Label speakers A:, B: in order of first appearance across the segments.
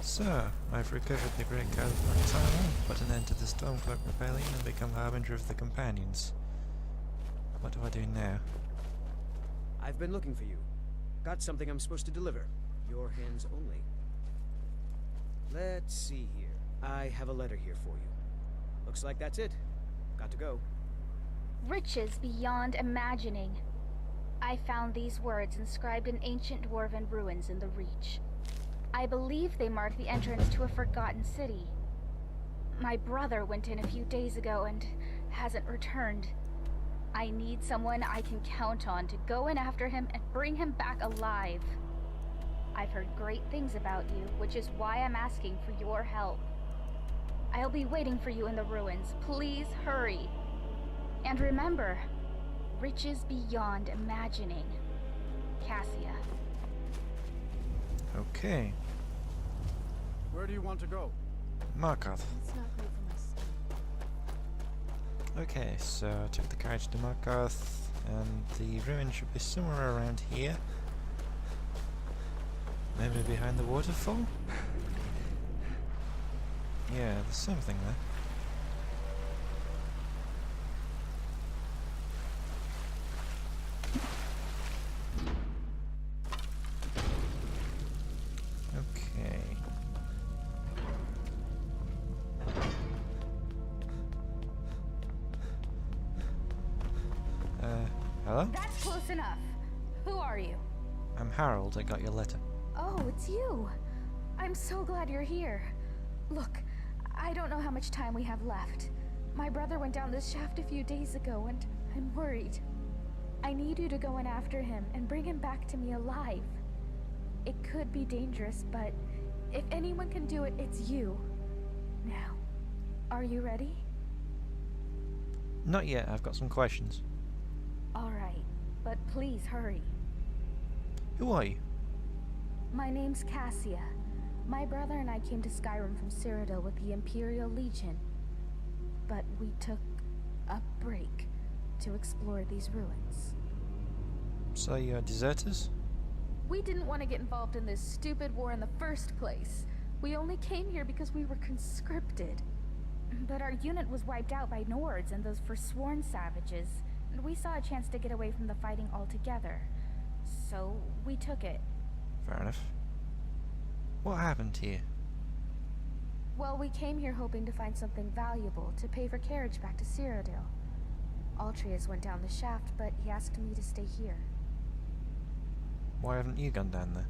A: So, I've recovered the Great Code of Nocturnal, put an end to the Stormcloak Rebellion and become Harbinger of the Companions. What do I do now?
B: I've been looking for you. Got something I'm supposed to deliver. Your hands only. Let's see here. I have a letter here for you. Looks like that's it. Got to go.
C: Riches beyond imagining. I found these words inscribed in ancient dwarven ruins in the Reach. I believe they mark the entrance to a forgotten city. My brother went in a few days ago and hasn't returned. I need someone I can count on to go in after him and bring him back alive. I've heard great things about you, which is why I'm asking for your help. I'll be waiting for you in the ruins. Please hurry. And remember, riches beyond imagining. Cassia.
A: Okay.
D: Where do you want to go?
A: Markarth.
E: It's not great for my stomach.
A: Okay, so I took the carriage to Markarth, and the ruin should be somewhere around here. Maybe behind the waterfall? Yeah, there's something there. Okay. Hello?
C: That's close enough. Who are you?
A: I'm Harold, I got your letter.
C: Oh, it's you. I'm so glad you're here. Look, I don't know how much time we have left. My brother went down this shaft a few days ago, and I'm worried. I need you to go in after him and bring him back to me alive. It could be dangerous, but if anyone can do it, it's you. Now, are you ready?
A: Not yet, I've got some questions.
C: All right, but please hurry.
A: Who are you?
C: My name's Cassia. My brother and I came to Skyrim from Citadel with the Imperial Legion. But we took a break to explore these ruins.
A: So you're deserters?
C: We didn't want to get involved in this stupid war in the first place. We only came here because we were conscripted. But our unit was wiped out by Nords and those forsworn savages, and we saw a chance to get away from the fighting altogether. So we took it.
A: Fair enough. What happened here?
C: Well, we came here hoping to find something valuable to pay for carriage back to Cyrodiil. Altreus went down the shaft, but he asked me to stay here.
A: Why haven't you gone down there?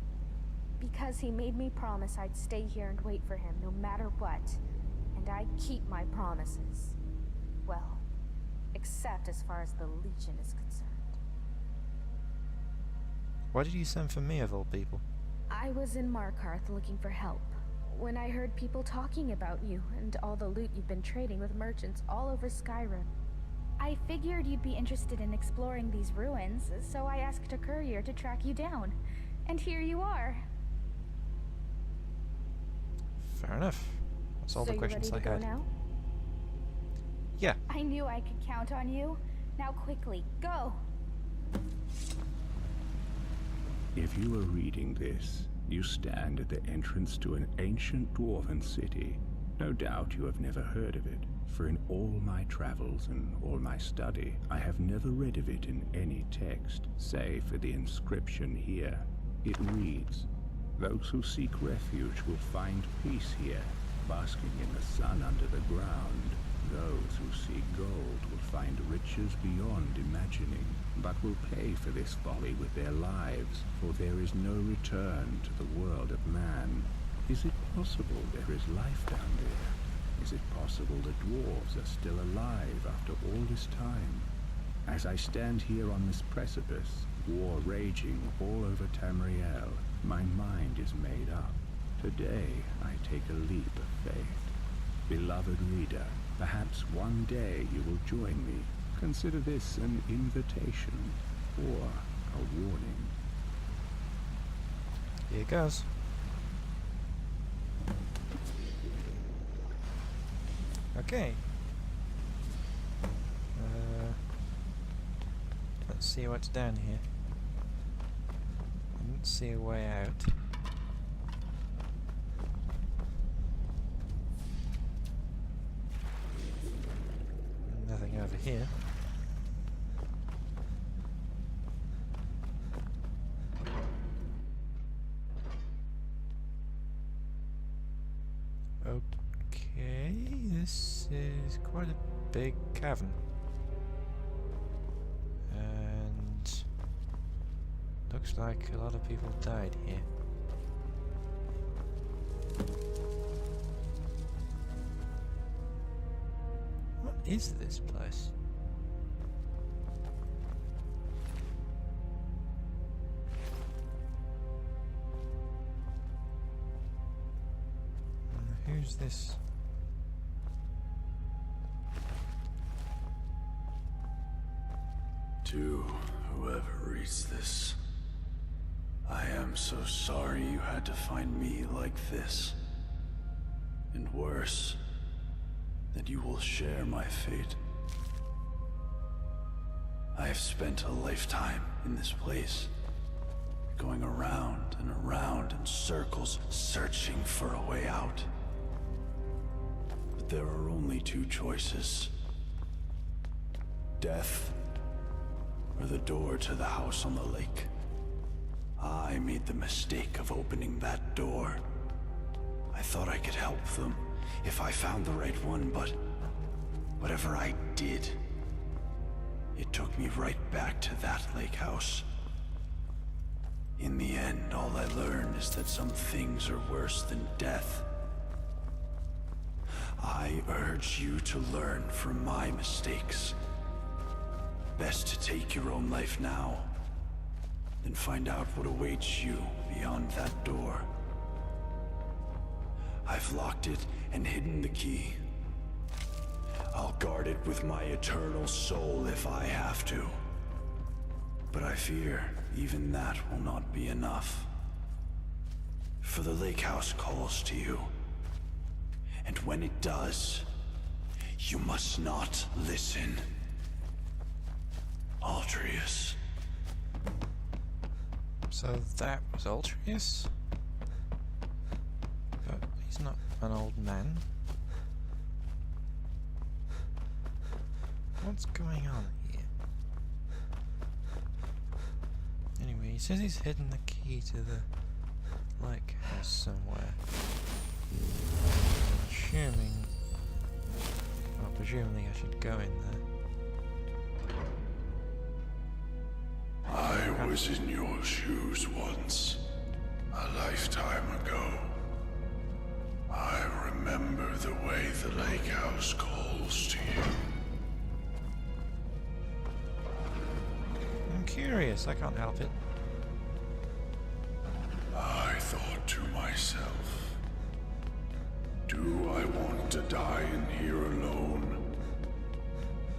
C: Because he made me promise I'd stay here and wait for him no matter what. And I keep my promises. Well, except as far as the Legion is concerned.
A: Why did you send for me of all people?
C: I was in Markarth looking for help when I heard people talking about you and all the loot you've been trading with merchants all over Skyrim. I figured you'd be interested in exploring these ruins, so I asked a courier to track you down. And here you are.
A: Fair enough. That's all the questions I had.
C: So you ready to go now?
A: Yeah.
C: I knew I could count on you. Now quickly, go!
F: If you are reading this, you stand at the entrance to an ancient dwarven city. No doubt you have never heard of it, for in all my travels and all my study, I have never read of it in any text, save for the inscription here. It reads, "Those who seek refuge will find peace here, basking in the sun under the ground. Those who seek gold will find riches beyond imagining, but will pay for this folly with their lives, for there is no return to the world of man." Is it possible there is life down there? Is it possible the dwarves are still alive after all this time? As I stand here on this precipice, war raging all over Tamriel, my mind is made up. Today I take a leap of faith. Beloved reader, perhaps one day you will join me. Consider this an invitation or a warning.
A: Here goes. Okay. Let's see what's down here. I didn't see a way out. here. Okay, this is quite a big cavern. And looks like a lot of people died here. What is this place? Who's this?
E: To whoever reads this, I am so sorry you had to find me like this. And worse, that you will share my fate. I have spent a lifetime in this place, going around and around in circles, searching for a way out. But there are only two choices: death, or the door to the house on the lake. I made the mistake of opening that door. I thought I could help them if I found the right one, but whatever I did, it took me right back to that lake house. In the end, all I learned is that some things are worse than death. I urge you to learn from my mistakes. Best to take your own life now, than find out what awaits you beyond that door. I've locked it and hidden the key. I'll guard it with my eternal soul if I have to. But I fear even that will not be enough. For the lake house calls to you. And when it does, you must not listen. Altreus.
A: So that was Altreus? But he's not an old man. What's going on here? Anyway, he says he's hidden the key to the lake house somewhere. Presumably I should go in there.
E: I was in your shoes once, a lifetime ago. I remember the way the lake house calls to you.
A: I'm curious, I can't help it.
E: I thought to myself, do I want to die in here alone?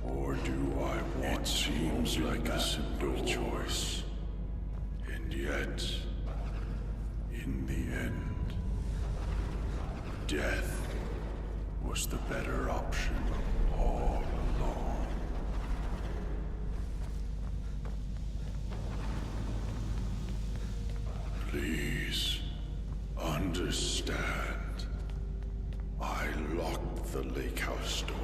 E: Or do I want it seems like a simple choice. And yet, in the end, death was the better option all along. Please, understand. I locked the lake house door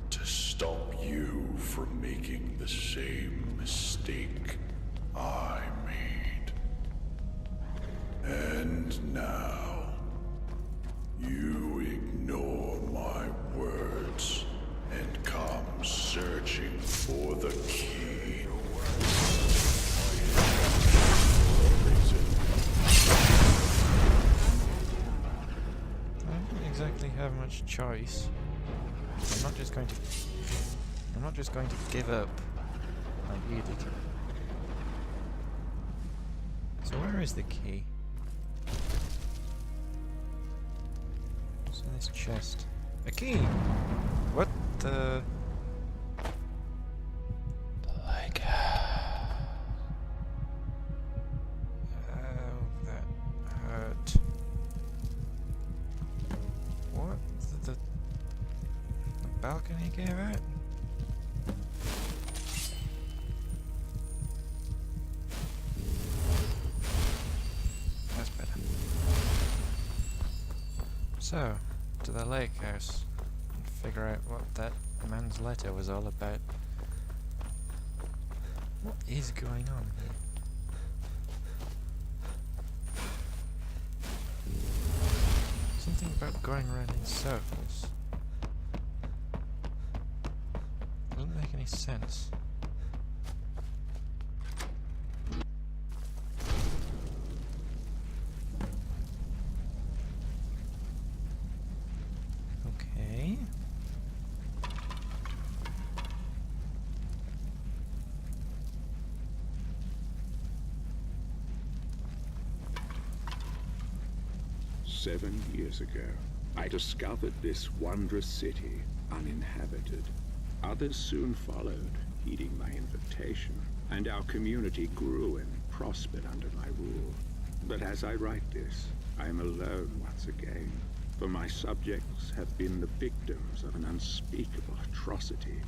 E: to stop you from making the same mistake I made. And now, you ignore my words and come searching for the key.
A: I don't exactly have much choice. I'm not just going to give up. I need it. So where is the key? What's in this chest? A key! What the...
E: Like...
A: Oh, that hurt. What? The balcony gave out? That's better. So, to the lake house and figure out what that the man's letter was all about. What is going on here? Something about going around in circles. Doesn't make any sense. Okay.
F: "7 years ago, I discovered this wondrous city, uninhabited. Others soon followed, heeding my invitation, and our community grew and prospered under my rule. But as I write this, I am alone once again, for my subjects have been the victims of an unspeakable atrocity.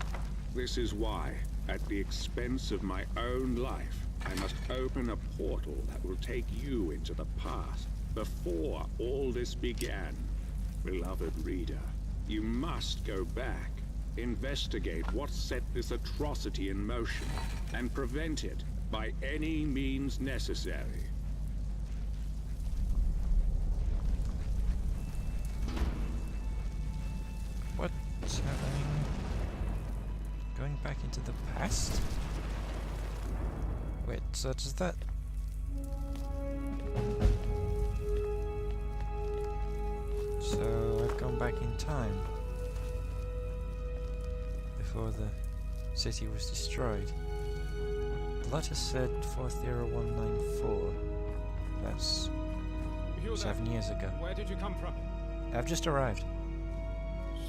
F: This is why, at the expense of my own life, I must open a portal that will take you into the past, before all this began. Beloved reader, you must go back, investigate what set this atrocity in motion, and prevent it by any means necessary."
A: What's happening? Going back into the past? Wait, so does that... So I've gone back in time before the city was destroyed. The letter said 40194. That's
D: You there?
A: 7 years ago.
D: Where did you come from?
A: I've just arrived.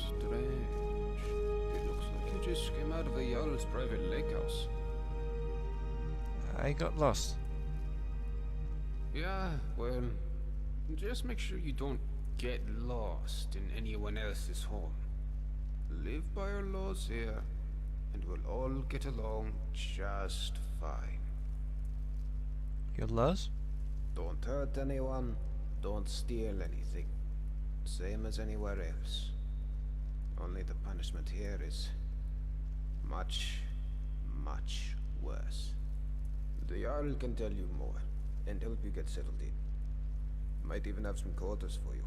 G: Strange. It looks like you just came out of a Jarl's private lake house.
A: I got lost.
G: Yeah, well, just make sure you don't get lost in anyone else's home. Live by our laws here, and we'll all get along just fine.
A: Your laws?
B: Don't hurt anyone, don't steal anything. Same as anywhere else. Only the punishment here is much, much worse. The Jarl can tell you more, and help you get settled in. Might even have some quarters for you.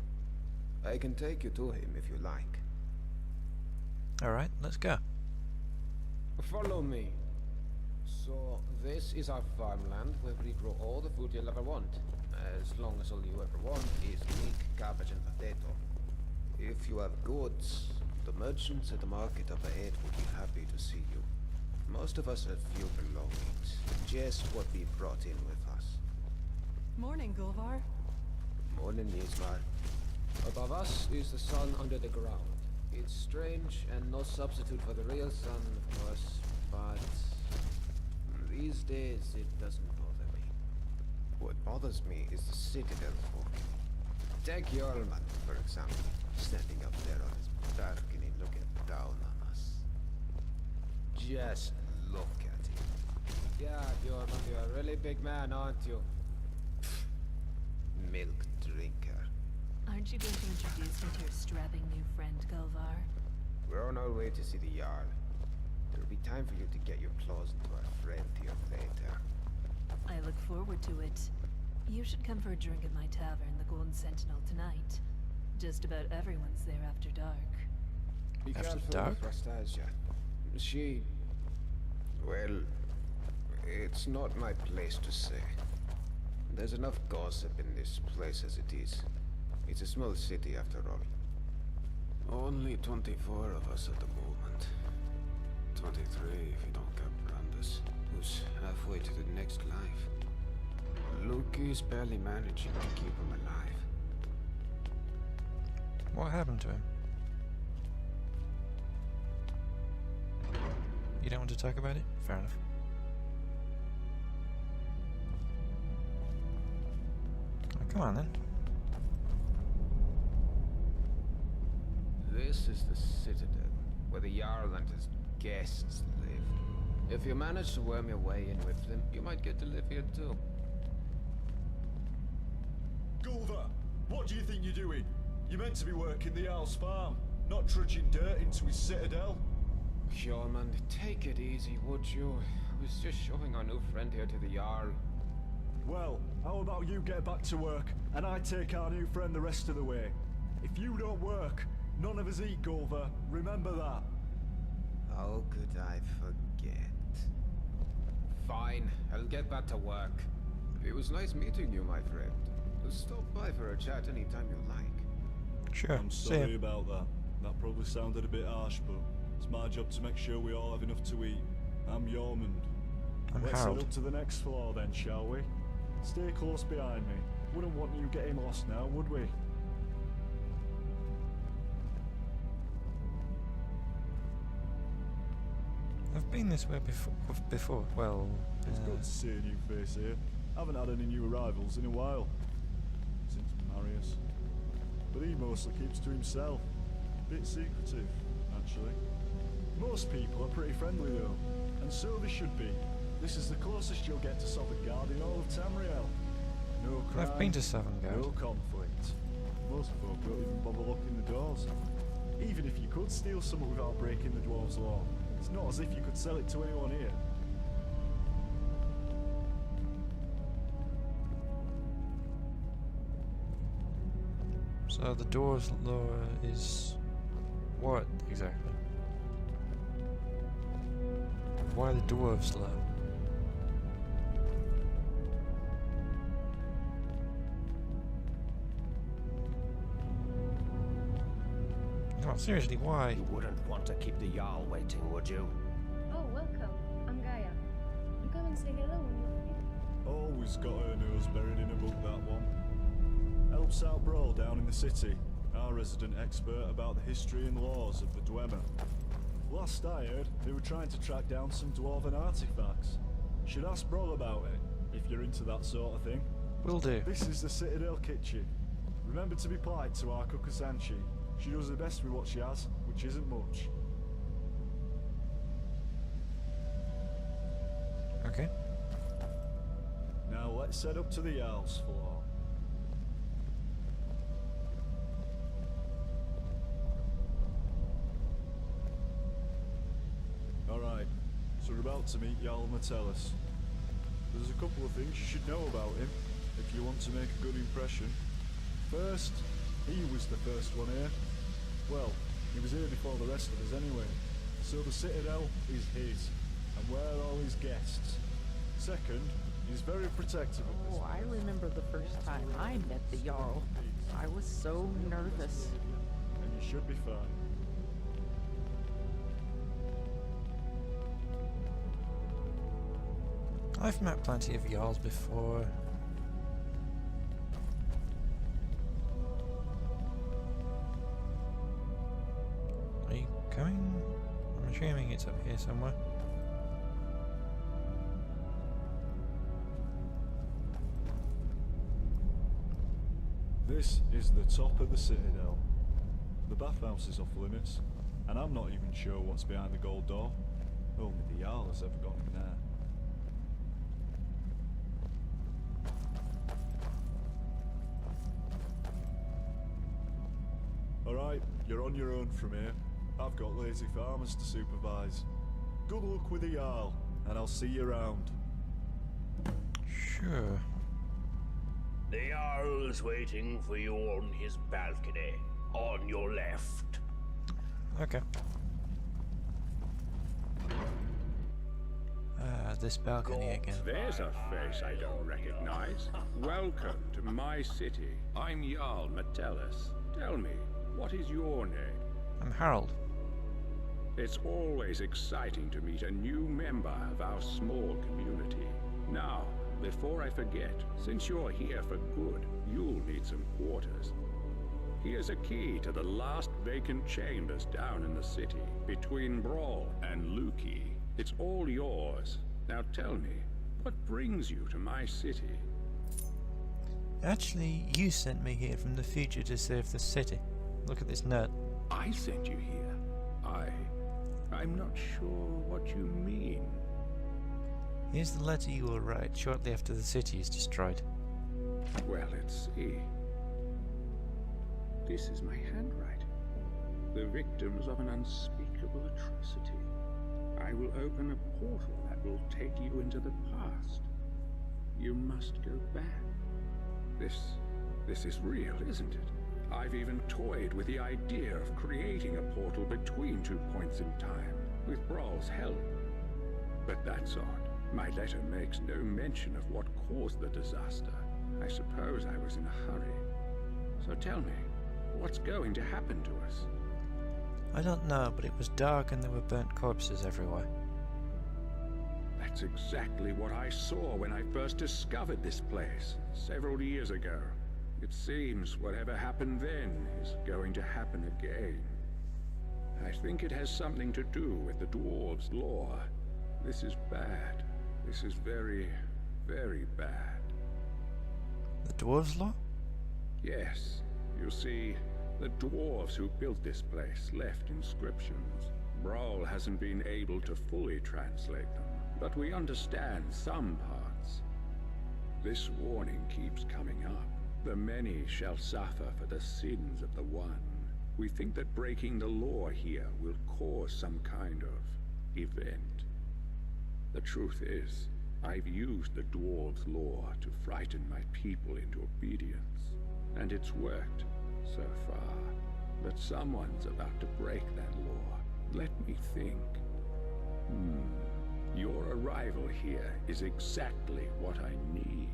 B: I can take you to him if you like.
A: Alright, let's go.
B: Follow me. So, this is our farmland where we grow all the food you'll ever want. As long as all you ever want is meat, cabbage, and potato. If you have goods, the merchants at the market up ahead will be happy to see you. Most of us have few belongings, just what we brought in with us.
H: Morning, Gulvar.
B: Morning, Yzmar. Above us is the sun under the ground. It's strange and no substitute for the real sun, of course, but these days it doesn't bother me. What bothers me is the Citadel folk. Take Jarlman, for example, standing up there on his balcony looking down on us. Just look at him. Yeah, Jarlman, you're a really big man, aren't you? Milk drinker.
H: Aren't you going to introduce me to your strapping new friend, Gulvar?
B: We're on our way to see the Jarl. There'll be time for you to get your claws into our friend here later.
H: I look forward to it. You should come for a drink at my tavern, the Golden Sentinel, tonight. Just about everyone's there after dark.
B: Be
A: After
B: careful
A: dark?
B: with Rastasia. She... well... it's not my place to say. There's enough gossip in this place as it is. It's a small city after all.
G: Only 24 of us at the moment. 23 if you don't count Brandis, who's halfway to the next life. Luke is barely managing to keep him alive.
A: What happened to him? You don't want to talk about it? Fair enough. Oh, come on then.
B: This is the Citadel, where the Jarl and his guests live. If you manage to worm your way in with them, you might get to live here too.
I: Gulvar, what do you think you're doing? You're meant to be working the Jarl's farm, not trudging dirt into his citadel.
B: Yeoman, take it easy, would you? I was just showing our new friend here to the Jarl.
I: Well, how about you get back to work, and I take our new friend the rest of the way? If you don't work, none of us eat, Gulver. Remember that.
B: How could I forget? Fine, I'll get back to work. It was nice meeting you, my friend. Stop by for a chat anytime you like.
A: Sure.
I: I'm
A: See
I: sorry
A: ya.
I: about that. That probably sounded a bit harsh, but it's my job to make sure we all have enough to eat. I'm Yormund.
A: I'm
I: Let's
A: Harold.
I: head up to the next floor then, shall we? Stay close behind me. Wouldn't want you getting lost now, would we?
A: I've been this way before. Well,
I: It's good to see a new face here. Haven't had any new arrivals in a while. Since Marius. But he mostly keeps to himself. Bit secretive, actually. Most people are pretty friendly though. And so they should be. This is the closest you'll get to Sovngarde in all of Tamriel. No crime.
A: I've been to Sovngarde.
I: No conflict. Most folk don't even bother locking the doors. Even if you could steal something without breaking the dwarves' law, it's not as if you could sell it to anyone here.
A: So the door's law is what exactly? Why the dwarves law? No, seriously, why?
J: You wouldn't want to keep the Jarl waiting, would you?
K: Oh, welcome. I'm Gaia. Do come and say hello when you're free.
I: Always got her nose buried in a book, that one. Helps out Brawl down in the city, our resident expert about the history and laws of the Dwemer. Last I heard, they were trying to track down some dwarven artifacts. Should ask Brawl about it, if you're into that sort of thing.
A: Will do.
I: This is the Citadel Kitchen. Remember to be polite to our cook Asanchi. She does the best with what she has, which isn't much.
A: Okay.
I: Now let's head up to the Jarl's floor. Alright, so we're about to meet Jarl Metellus. There's a couple of things you should know about him, if you want to make a good impression. First, he was the first one here. Well, he was here before the rest of us anyway. So the Citadel is his, and we're all his guests. Second, he's very protective of this.
L: Oh, I remember the first time I met the Jarl. I was so nervous.
I: And you should be fine.
A: I've met plenty of Jarls before. Are you coming? I'm assuming it's up here somewhere.
I: This is the top of the Citadel. The bathhouse is off limits, and I'm not even sure what's behind the gold door. Only the Jarl has ever gone in there. Alright, you're on your own from here. I've got lazy farmers to supervise. Good luck with the Jarl, and I'll see you around.
A: Sure.
J: The Jarl is waiting for you on his balcony, on your left.
A: Okay. This balcony again.
F: There's a face I don't recognize. Welcome to my city. I'm Jarl Metellus. Tell me, what is your name?
A: I'm Harold.
F: It's always exciting to meet a new member of our small community. Now, before I forget, since you're here for good, you'll need some quarters. Here's a key to the last vacant chambers down in the city, between Brawl and Luki. It's all yours. Now tell me, what brings you to my city?
A: Actually, you sent me here from the future to save the city. Look at this nut.
F: I sent you here. I'm not sure what you mean.
A: Here's the letter you will write shortly after the city is destroyed.
F: Well, let's see. This is my handwriting. the victims of an unspeakable atrocity. I will open a portal that will take you into the past. You must go back. This is real, isn't it? I've even toyed with the idea of creating a portal between 2 points in time, with Brawl's help. But that's odd. My letter makes no mention of what caused the disaster. I suppose I was in a hurry. So tell me, what's going to happen to us?
A: I don't know, but it was dark and there were burnt corpses everywhere.
F: That's exactly what I saw when I first discovered this place, several years ago. It seems whatever happened then is going to happen again. I think it has something to do with the dwarves' law. This is bad. This is very, very bad.
A: The dwarves' law?
F: Yes. You see, the dwarves who built this place left inscriptions. Brawl hasn't been able to fully translate them, but we understand some parts. This warning keeps coming up. The many shall suffer for the sins of the one. We think that breaking the law here will cause some kind of event. The truth is, I've used the dwarves' law to frighten my people into obedience, and it's worked so far. But someone's about to break that law. Let me think. Your arrival here is exactly what I need.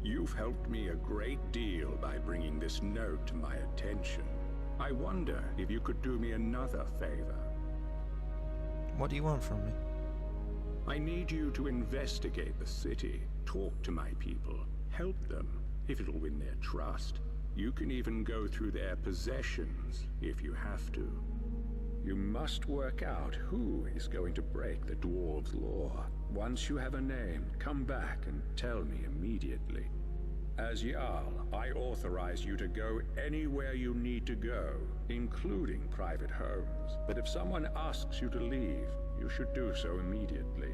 F: You've helped me a great deal by bringing this note to my attention. I wonder if you could do me another favor.
A: What do you want from me?
F: I need you to investigate the city, talk to my people, help them, if it'll win their trust. You can even go through their possessions, if you have to. You must work out who is going to break the dwarves' law. Once you have a name, come back and tell me immediately. As Jarl, I authorize you to go anywhere you need to go, including private homes. But if someone asks you to leave, you should do so immediately.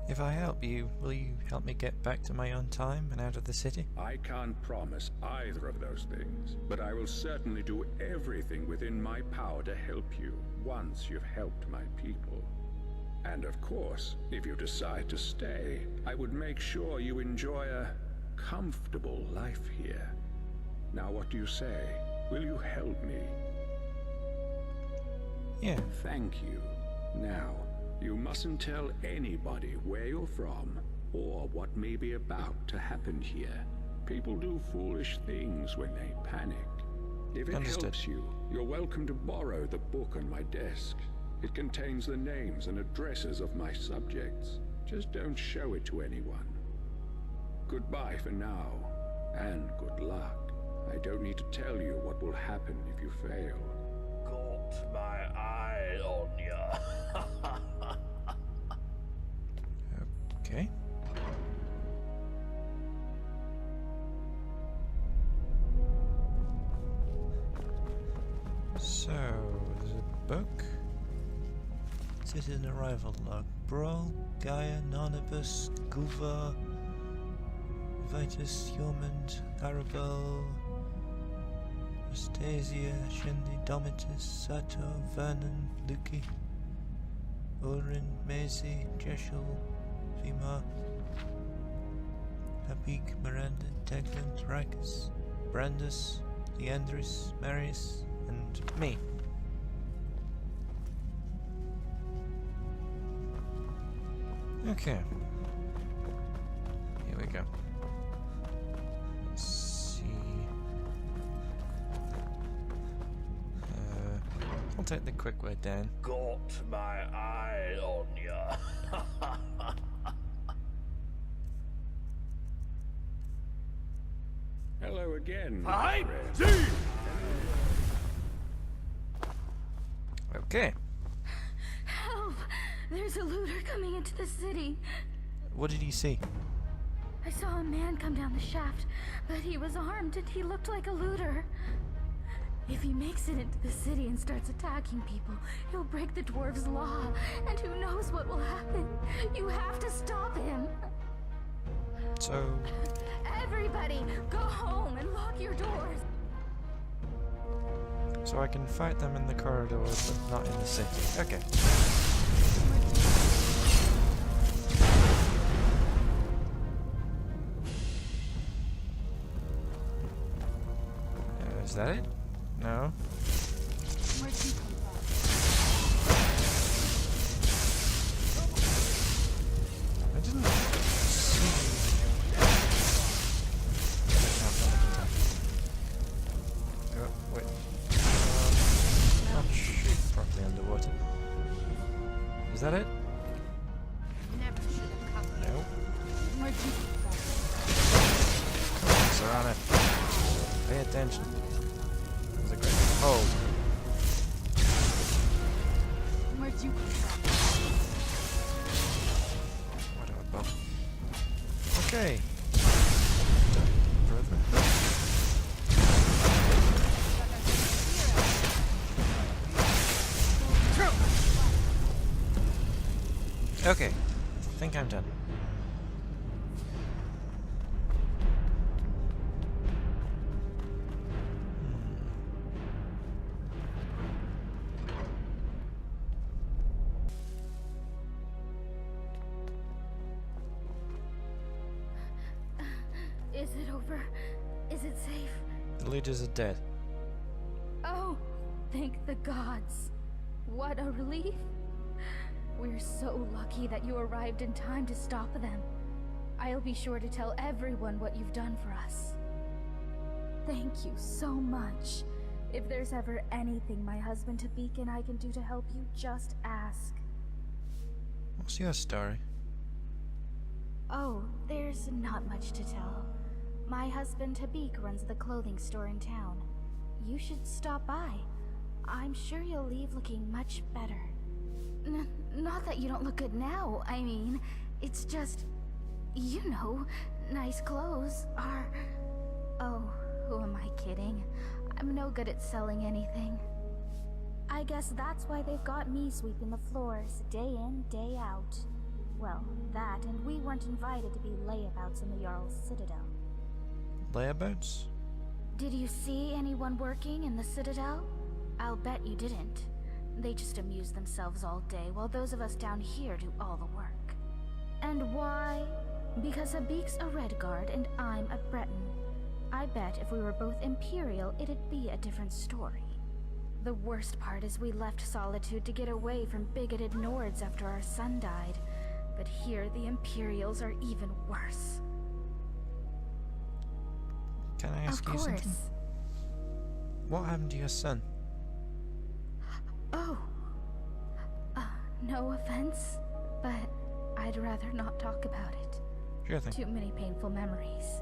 A: If I help you, will you help me get back to my own time and out of the city?
F: I can't promise either of those things, but I will certainly do everything within my power to help you once you've helped my people. And of course, if you decide to stay, I would make sure you enjoy a comfortable life here. Now what do you say? Will you help me?
A: Yeah.
F: Thank you. Now, you mustn't tell anybody where you're from or what may be about to happen here. People do foolish things when they panic. If it helps you, you're welcome to borrow the book on my desk. It contains the names and addresses of my subjects. Just don't show it to anyone. Goodbye for now, and good luck. I don't need to tell you what will happen if you fail.
J: Got my eye on ya.
A: Okay. So, there's a book. It is an arrival log. Brawl, Gaia, Nonibus, Guva, Vitus, Humand, Arabel, Astasia, Shinli, Domitus, Sato, Vernon, Luki, Ulrin, Maisie, Jeshel, Vima, Habik, Miranda, Tegland, Rakus, Brandus, Leandris, Marius, and me. Okay. Here we go. Let's see. I'll take the quick way down.
J: Got my eye on ya.
F: Hello again.
J: I see.
A: Okay.
C: Help! There's a looter coming into the city.
A: What did he see?
C: I saw a man come down the shaft, but he was armed and he looked like a looter. If he makes it into the city and starts attacking people, he'll break the dwarves' law, and who knows what will happen. You have to stop him.
A: So...
C: Everybody, go home and lock your doors.
A: So I can fight them in the corridors, but not in the city. Okay. Is that it? No. I didn't see. Oh, wait. Not shoot properly underwater. Is that it?
K: Never should have come.
A: No. Come on, Serana. Pay attention. There's a great. Oh.
K: Where'd you come
A: What a bump. Okay. Brother. Okay. I think I'm done.
C: Is it over? Is it safe?
A: The leaders are dead.
C: Oh, thank the gods. What a relief. We're so lucky that you arrived in time to stop them. I'll be sure to tell everyone what you've done for us. Thank you so much. If there's ever anything my husband Tabik and I can do to help you, just ask.
A: What's your story?
C: Oh, there's not much to tell. My husband Tabik runs the clothing store in town. You should stop by. I'm sure you'll leave looking much better. Not that you don't look good now, I mean, it's just, you know, nice clothes are... Oh, who am I kidding? I'm no good at selling anything. I guess that's why they've got me sweeping the floors, day in, day out. Well, that, and we weren't invited to be layabouts in the Jarl's Citadel.
A: Layabouts?
C: Did you see anyone working in the Citadel? I'll bet you didn't. They just amuse themselves all day, while those of us down here do all the work. And why? Because Habik's a Redguard and I'm a Breton. I bet if we were both Imperial, it'd be a different story. The worst part is we left Solitude to get away from bigoted Nords after our son died. But here the Imperials are even worse.
A: Can I ask you something? What happened to your son?
C: Oh. No offense, but I'd rather not talk about it.
A: Sure thing.
C: Too many painful memories.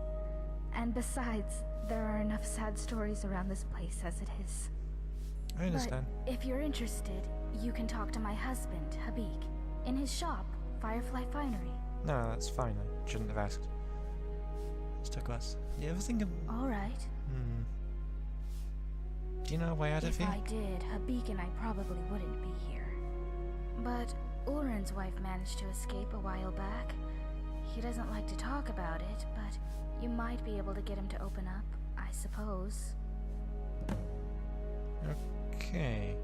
C: And besides, there are enough sad stories around this place as it is.
A: I understand.
C: But if you're interested, you can talk to my husband, Habik, in his shop, Firefly Finery.
A: No, that's fine. I shouldn't have asked. Let's talk less. Do you ever think of...
C: Alright.
A: Do you know a way out of here?
C: If I did, Habik and I probably wouldn't be here. But Ulrin's wife managed to escape a while back. He doesn't like to talk about it, but you might be able to get him to open up, I suppose.
A: Okay.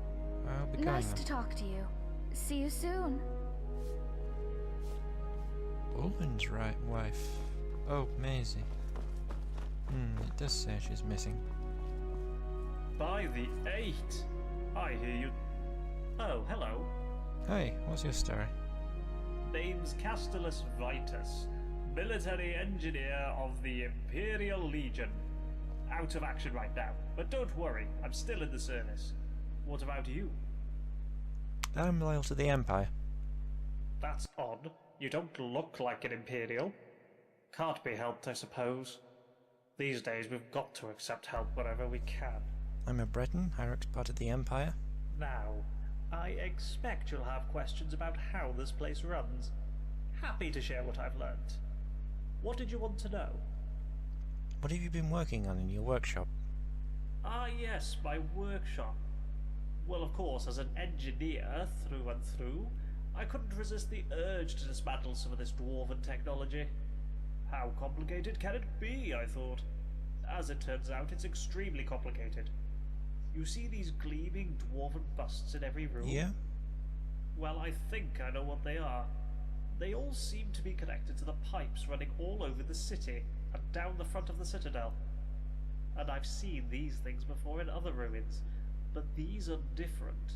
A: I'll be going
C: Nice
A: then.
C: to talk to you. See you soon.
A: Ulrin's right wife. Oh, Maisie. It does say she's missing.
M: By the 8! I hear you. Oh, hello.
A: Hey, what's your story?
M: Name's Castellus Vitus, military engineer of the Imperial Legion. Out of action right now, but don't worry, I'm still in the service. What about you?
A: I'm loyal to the Empire.
M: That's odd. You don't look like an Imperial. Can't be helped, I suppose. These days we've got to accept help wherever we can.
A: I'm a Breton. Hyrok's part of the Empire.
M: Now, I expect you'll have questions about how this place runs. Happy to share what I've learnt. What did you want to know?
A: What have you been working on in your workshop?
M: Ah yes, my workshop. Well, of course, as an engineer through and through, I couldn't resist the urge to dismantle some of this dwarven technology. How complicated can it be, I thought. As it turns out, it's extremely complicated. You see these gleaming dwarven busts in every room?
A: Yeah?
M: Well, I think I know what they are. They all seem to be connected to the pipes running all over the city and down the front of the Citadel. And I've seen these things before in other ruins, but these are different.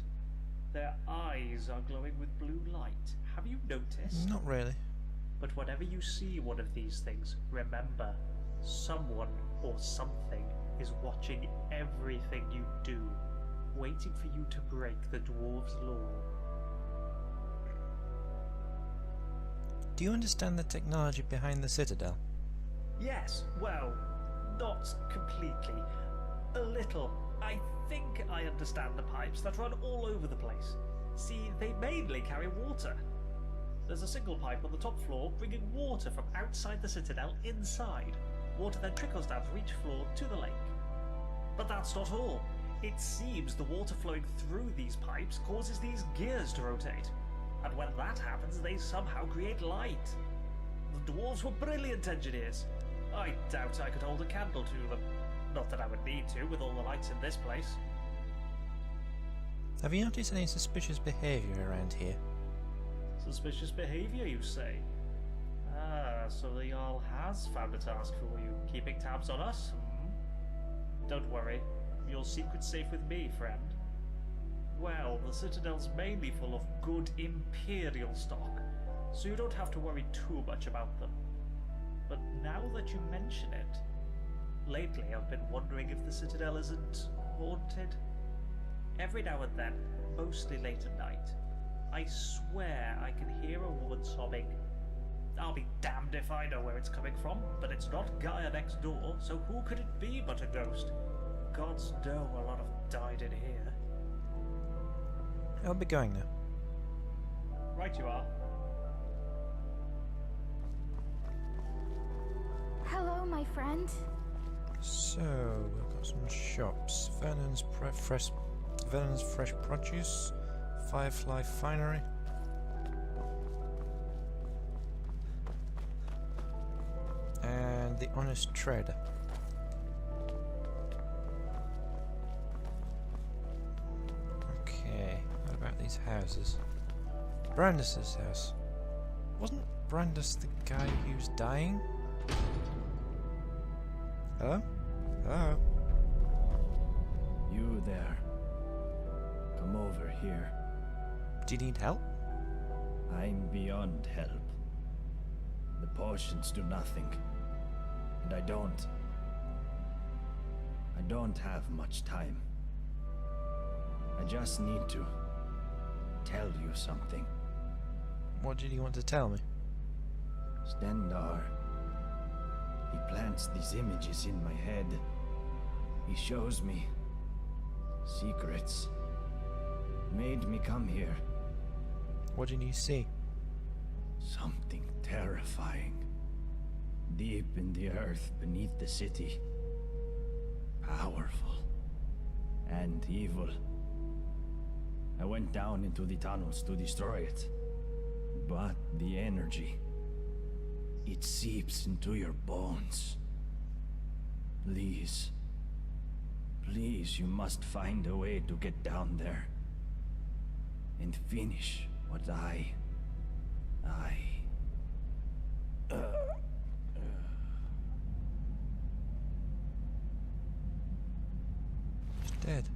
M: Their eyes are glowing with blue light. Have you noticed?
A: Not really.
M: But whenever you see one of these things, remember, someone or something is watching everything you do, waiting for you to break the dwarves' law.
A: Do you understand the technology behind the Citadel?
M: Yes, well, not completely. A little. I think I understand the pipes that run all over the place. See, they mainly carry water. There's a single pipe on the top floor bringing water from outside the Citadel inside. Water then trickles down from each floor to the lake. But that's not all. It seems the water flowing through these pipes causes these gears to rotate. And when that happens, they somehow create light. The dwarves were brilliant engineers. I doubt I could hold a candle to them. Not that I would need to, with all the lights in this place.
A: Have you noticed any suspicious behaviour around here?
M: Suspicious behaviour, you say? Ah, so the Jarl has found a task for you. Keeping tabs on us? Don't worry. Your secret's safe with me, friend. Well, the Citadel's mainly full of good Imperial stock, so you don't have to worry too much about them. But now that you mention it, lately I've been wondering if the Citadel isn't haunted. Every now and then, mostly late at night, I swear I can hear a woman sobbing. I'll be damned if I know where it's coming from, but it's not Gaia next door, so who could it be but a ghost? Gods know a lot have died in here.
A: I'll be going now.
M: Right you are.
C: Hello, my friend.
A: So, we've got some shops. Vernon's Fresh Produce, Firefly Finery. And the Honest Trader. Okay, what about these houses? Brandis's house. Wasn't Brandis the guy who's dying? Hello? Hello?
E: You there. Come over here.
A: Do you need help?
E: I'm beyond help. The potions do nothing. And I don't have much time. I just need to tell you something.
A: What did you want to tell me?
E: Stendar. He plants these images in my head. He shows me secrets. Made me come here.
A: What did you see?
E: Something terrifying. Deep in the earth beneath the city. Powerful. And evil. I went down into the tunnels to destroy it. But the energy, it seeps into your bones. Please. Please, you must find a way to get down there. And finish what I...
A: He's dead.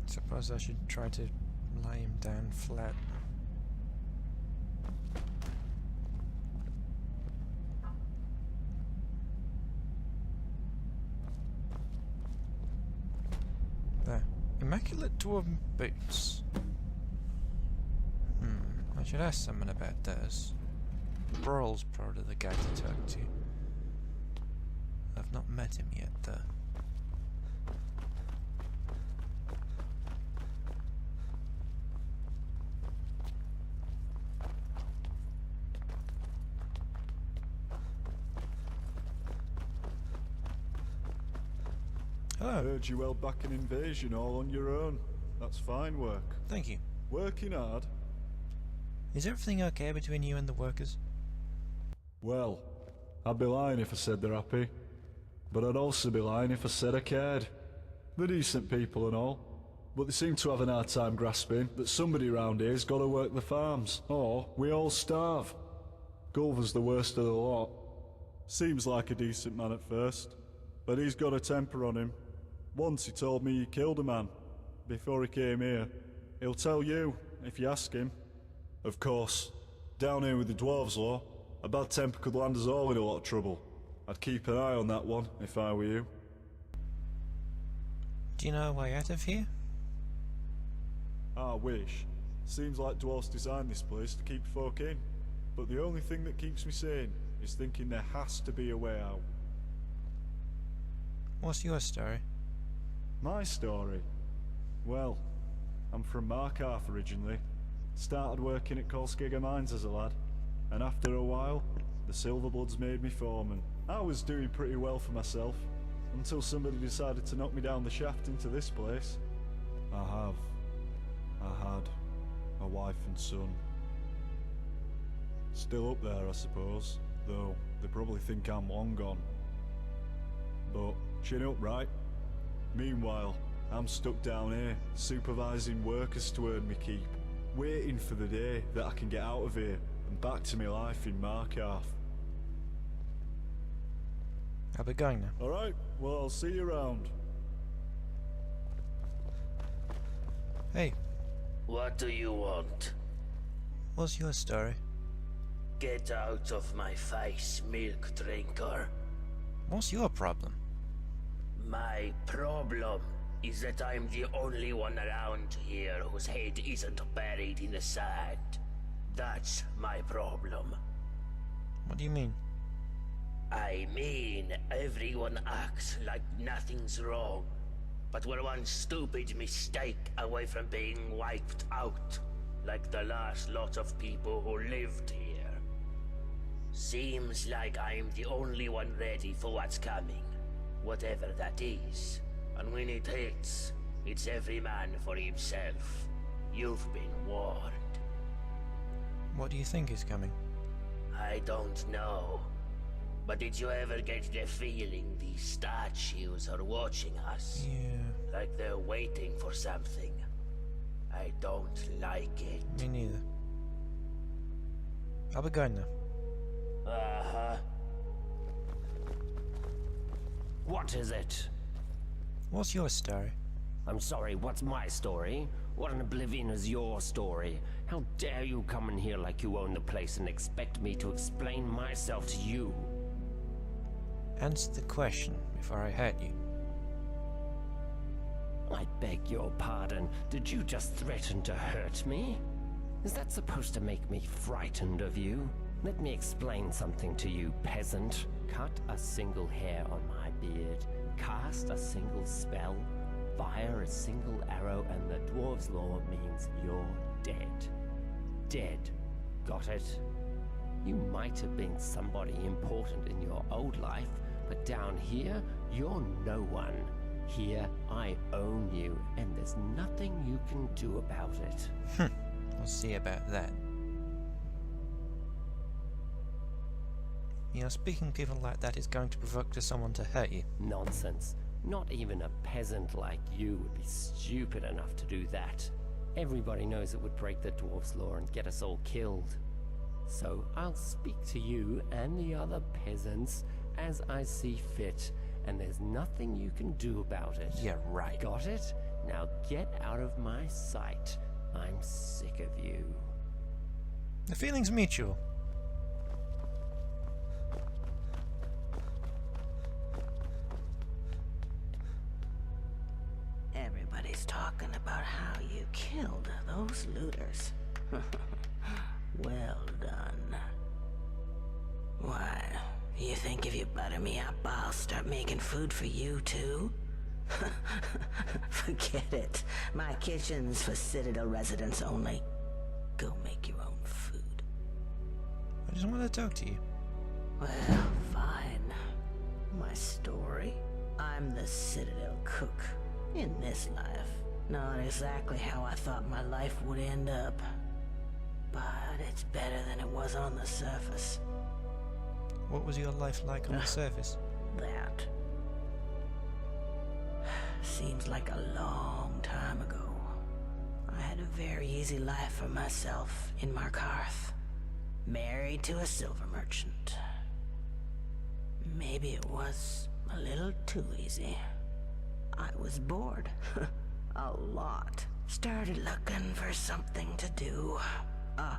A: Suppose I should try to lie him down flat. There. Immaculate Dwarven boots. I should ask someone about those. Brawl's probably the guy to talk to. I've not met him yet, though. Hello.
I: Heard you held back an invasion all on your own. That's fine work.
A: Thank you.
I: Working hard.
A: Is everything okay between you and the workers?
I: Well, I'd be lying if I said they're happy. But I'd also be lying if I said I cared. They're decent people and all, but they seem to have an hard time grasping that somebody around here's got to work the farms, or we all starve. Gulver's the worst of the lot. Seems like a decent man at first, but he's got a temper on him. Once he told me he killed a man before he came here. He'll tell you, if you ask him. Of course, down here with the Dwarves Law, a bad temper could land us all in a lot of trouble. I'd keep an eye on that one, if I were you.
A: Do you know a way out of here?
I: I wish. Seems like Dwarves designed this place to keep folk in. But the only thing that keeps me sane is thinking there has to be a way out.
A: What's your story?
I: My story? Well, I'm from Markarth originally. Started working at Kolskegga Mines as a lad. And after a while, the Silverbloods made me foreman. I was doing pretty well for myself, until somebody decided to knock me down the shaft into this place. I had a wife and son. Still up there, I suppose, though they probably think I'm long gone. But chin up, right? Meanwhile, I'm stuck down here, supervising workers to earn me keep, waiting for the day that I can get out of here and back to my life in Markarth.
A: I'll be going now.
I: Alright, well I'll see you around.
A: Hey.
J: What do you want?
A: What's your story?
J: Get out of my face, milk drinker.
A: What's your problem?
J: My problem is that I'm the only one around here whose head isn't buried in the sand. That's my problem.
A: What do you mean?
J: I mean, everyone acts like nothing's wrong, but we're one stupid mistake away from being wiped out, like the last lot of people who lived here. Seems like I'm the only one ready for what's coming, whatever that is. And when it hits, it's every man for himself. You've been warned.
A: What do you think is coming?
J: I don't know. But did you ever get the feeling these statues are watching us?
A: Yeah.
J: Like they're waiting for something. I don't like it.
A: Me neither. I'll be going now.
J: Uh-huh.
N: What is it?
A: What's your story?
N: I'm sorry, what's my story? What in oblivion is your story? How dare you come in here like you own the place and expect me to explain myself to you?
A: Answer the question before I hurt you.
N: I beg your pardon. Did you just threaten to hurt me? Is that supposed to make me frightened of you? Let me explain something to you, peasant. Cut a single hair on my beard, cast a single spell, fire a single arrow, and the Dwarves' Law means you're dead. Dead. Got it? You might have been somebody important in your old life, but down here, you're no one. Here, I own you, and there's nothing you can do about it.
A: We'll see about that. You know, speaking people like that is going to provoke someone to hurt you.
N: Nonsense. Not even a peasant like you would be stupid enough to do that. Everybody knows it would break the Dwarves' Law and get us all killed. So I'll speak to you and the other peasants as I see fit, and there's nothing you can do about it.
A: Yeah, right.
N: Got it? Now get out of my sight. I'm sick of you.
A: The feeling's mutual.
O: Everybody's talking about how you killed those looters. Well done. Why, you think if you butter me up, I'll start making food for you too? Forget it. My kitchen's for Citadel residents only. Go make your own food.
A: I just want to talk to you.
O: Well, fine. My story. I'm the Citadel cook. In this life. Not exactly how I thought my life would end up. But it's better than it was on the surface.
A: What was your life like on the surface?
O: That seems like a long time ago. I had a very easy life for myself in Markarth. Married to a silver merchant. Maybe it was a little too easy. I was bored. A lot. Started looking for something to do. A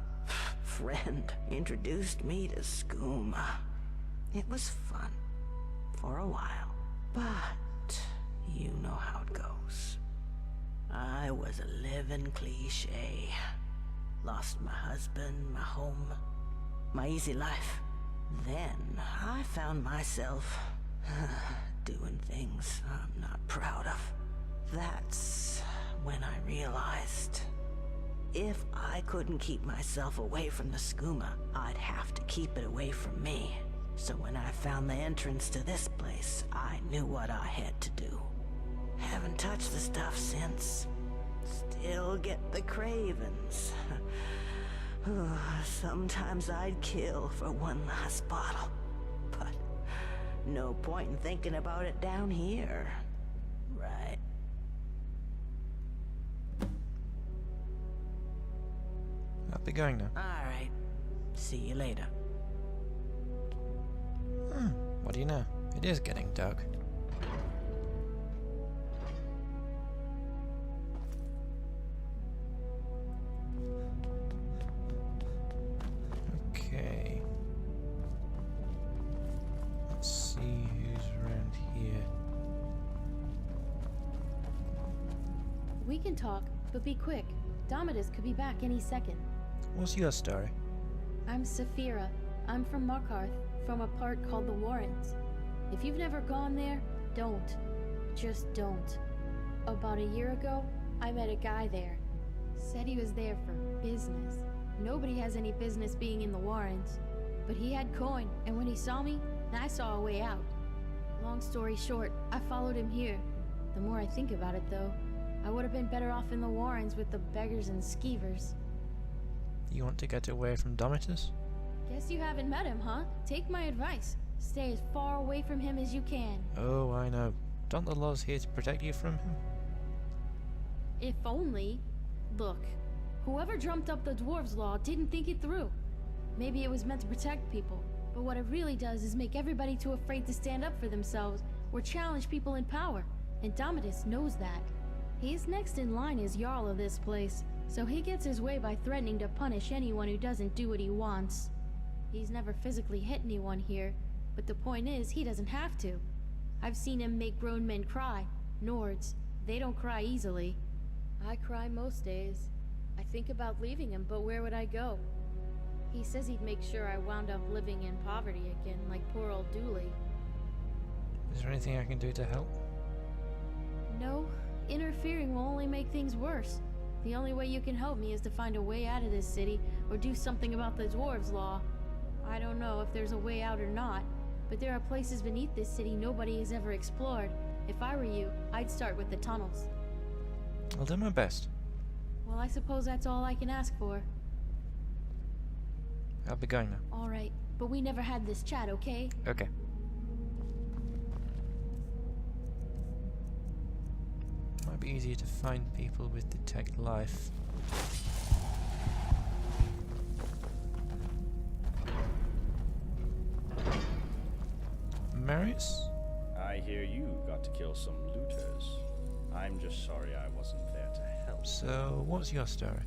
O: friend introduced me to skooma. It was fun. For a while. But you know how it goes. I was a living cliche. Lost my husband, my home, my easy life. Then I found myself doing things I'm not proud of. That's when I realized if I couldn't keep myself away from the skooma, I'd have to keep it away from me. So when I found the entrance to this place, I knew what I had to do. Haven't touched the stuff since. Still get the cravings. Sometimes I'd kill for one last bottle. But no point in thinking about it down here. Right.
A: I'll be going now.
O: Alright. See you later.
A: What do you know? It is getting dark. Okay. Let's see who's around here.
K: We can talk, but be quick. Domitus could be back any second.
A: What's your story?
K: I'm Saphira. I'm from Markarth, from a part called the Warrens. If you've never gone there, don't. Just don't. About a year ago, I met a guy there. Said he was there for business. Nobody has any business being in the Warrens. But he had coin, and when he saw me, I saw a way out. Long story short, I followed him here. The more I think about it, though, I would have been better off in the Warrens with the beggars and skeevers.
A: You want to get away from Domitus?
K: Guess you haven't met him, huh? Take my advice. Stay as far away from him as you can.
A: Oh, I know. Don't the laws here to protect you from him?
K: If only. Look, whoever dreamt up the dwarves' law didn't think it through. Maybe it was meant to protect people, but what it really does is make everybody too afraid to stand up for themselves or challenge people in power, and Domitus knows that. He's next in line as Jarl of this place, so he gets his way by threatening to punish anyone who doesn't do what he wants. He's never physically hit anyone here, but the point is, he doesn't have to. I've seen him make grown men cry. Nords, they don't cry easily. I cry most days. I think about leaving him, but where would I go? He says he'd make sure I wound up living in poverty again, like poor old Dooley.
A: Is there anything I can do to help?
K: No, interfering will only make things worse. The only way you can help me is to find a way out of this city, or do something about the dwarves' law. I don't know if there's a way out or not, but there are places beneath this city nobody has ever explored. If I were you, I'd start with the tunnels.
A: I'll do my best.
K: Well, I suppose that's all I can ask for.
A: I'll be going now.
K: Alright, but we never had this chat, okay?
A: Okay. Might be easier to find people with detect life. Marius?
P: I hear you got to kill some looters. I'm just sorry I wasn't there to help.
A: So, what's your story?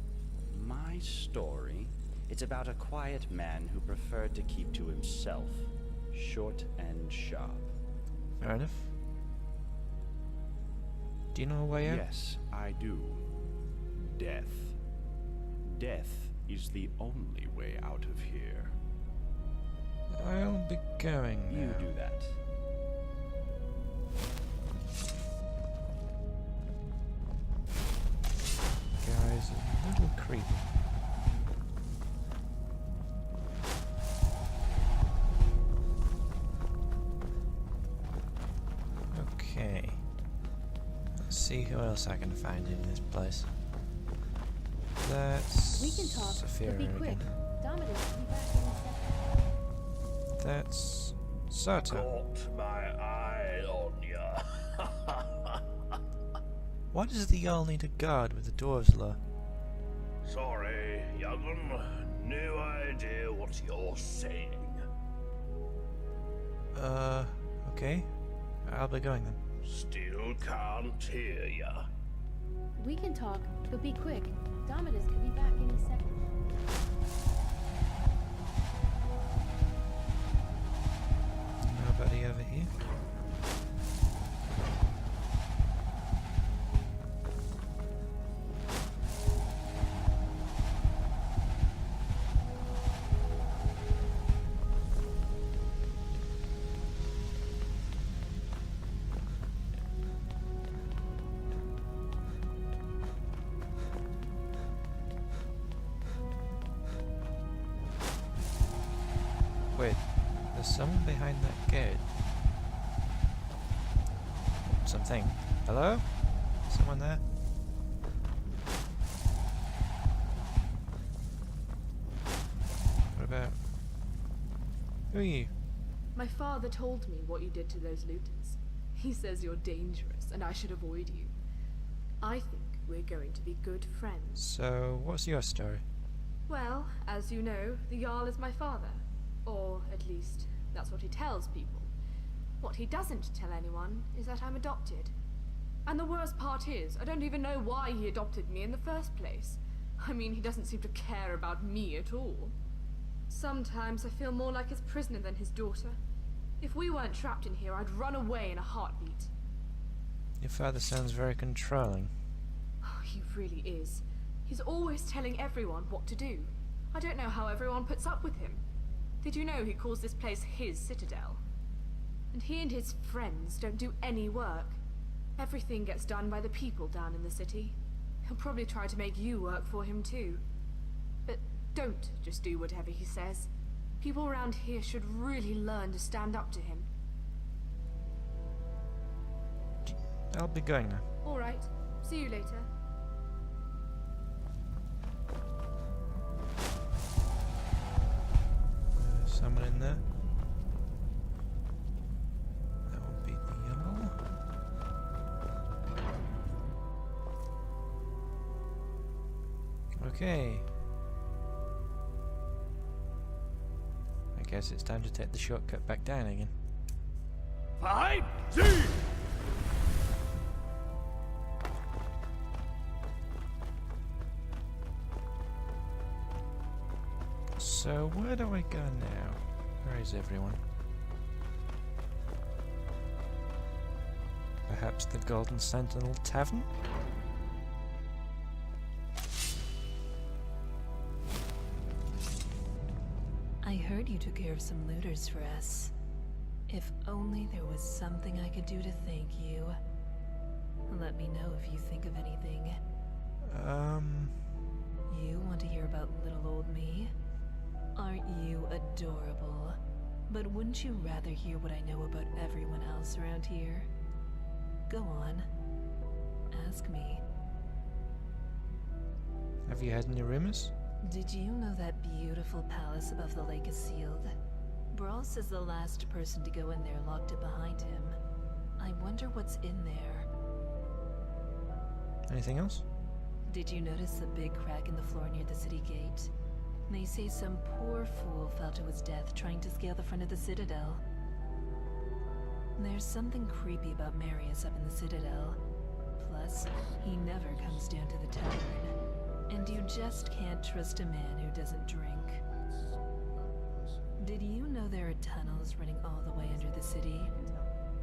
P: My story? It's about a quiet man who preferred to keep to himself. Short and sharp.
A: Fair enough. Do you know a way out?
P: Yes, I do. Death. Death is the only way out of here.
A: I'll be going now.
P: You do that.
A: Guy's a little creepy. Okay. Let's see who else I can find in this place. That's
K: We can talk,
A: Saphira
K: but be quick.
A: again.
K: Domitus will be back in a second.
A: that's Sarta.
J: Got my eye on ya.
A: Why does the Jarl need a guard with the dwarves law?
J: Sorry, young'un. No idea what you're saying.
A: Okay. I'll be going then.
J: Still can't hear ya.
K: We can talk, but be quick. Dominus could be back any second.
A: Nobody over here. Wait, there's someone behind that gate. Something. Hello? Someone there? What about... Who are you?
Q: My father told me what you did to those looters. He says you're dangerous and I should avoid you. I think we're going to be good friends.
A: So, what's your story?
Q: Well, as you know, the Jarl is my father. Or, at least, that's what he tells people. What he doesn't tell anyone is that I'm adopted. And the worst part is, I don't even know why he adopted me in the first place. I mean, he doesn't seem to care about me at all. Sometimes I feel more like his prisoner than his daughter. If we weren't trapped in here, I'd run away in a heartbeat.
A: Your father sounds very controlling.
Q: Oh, he really is. He's always telling everyone what to do. I don't know how everyone puts up with him. Did you know he calls this place his Citadel? And he and his friends don't do any work. Everything gets done by the people down in the city. He'll probably try to make you work for him too. But don't just do whatever he says. People around here should really learn to stand up to him.
A: I'll be going now.
Q: Alright, see you later.
A: Someone in there. That will be the Jarl. Okay. I guess it's time to take the shortcut back down again.
J: 5G!
A: So where do I go now? Where is everyone? Perhaps the Golden Sentinel Tavern?
H: I heard you took care of some looters for us. If only there was something I could do to thank you. Let me know if you think of anything. You want to hear about little old me? Aren't you adorable? But wouldn't you rather hear what I know about everyone else around here? Go on. Ask me.
A: Have you had any rumors?
H: Did you know that beautiful palace above the lake is sealed? Brawl says the last person to go in there locked it behind him. I wonder what's in there.
A: Anything else?
H: Did you notice the big crack in the floor near the city gate? They say some poor fool fell to his death trying to scale the front of the Citadel. There's something creepy about Marius up in the Citadel. Plus, he never comes down to the tavern. And you just can't trust a man who doesn't drink. Did you know there are tunnels running all the way under the city?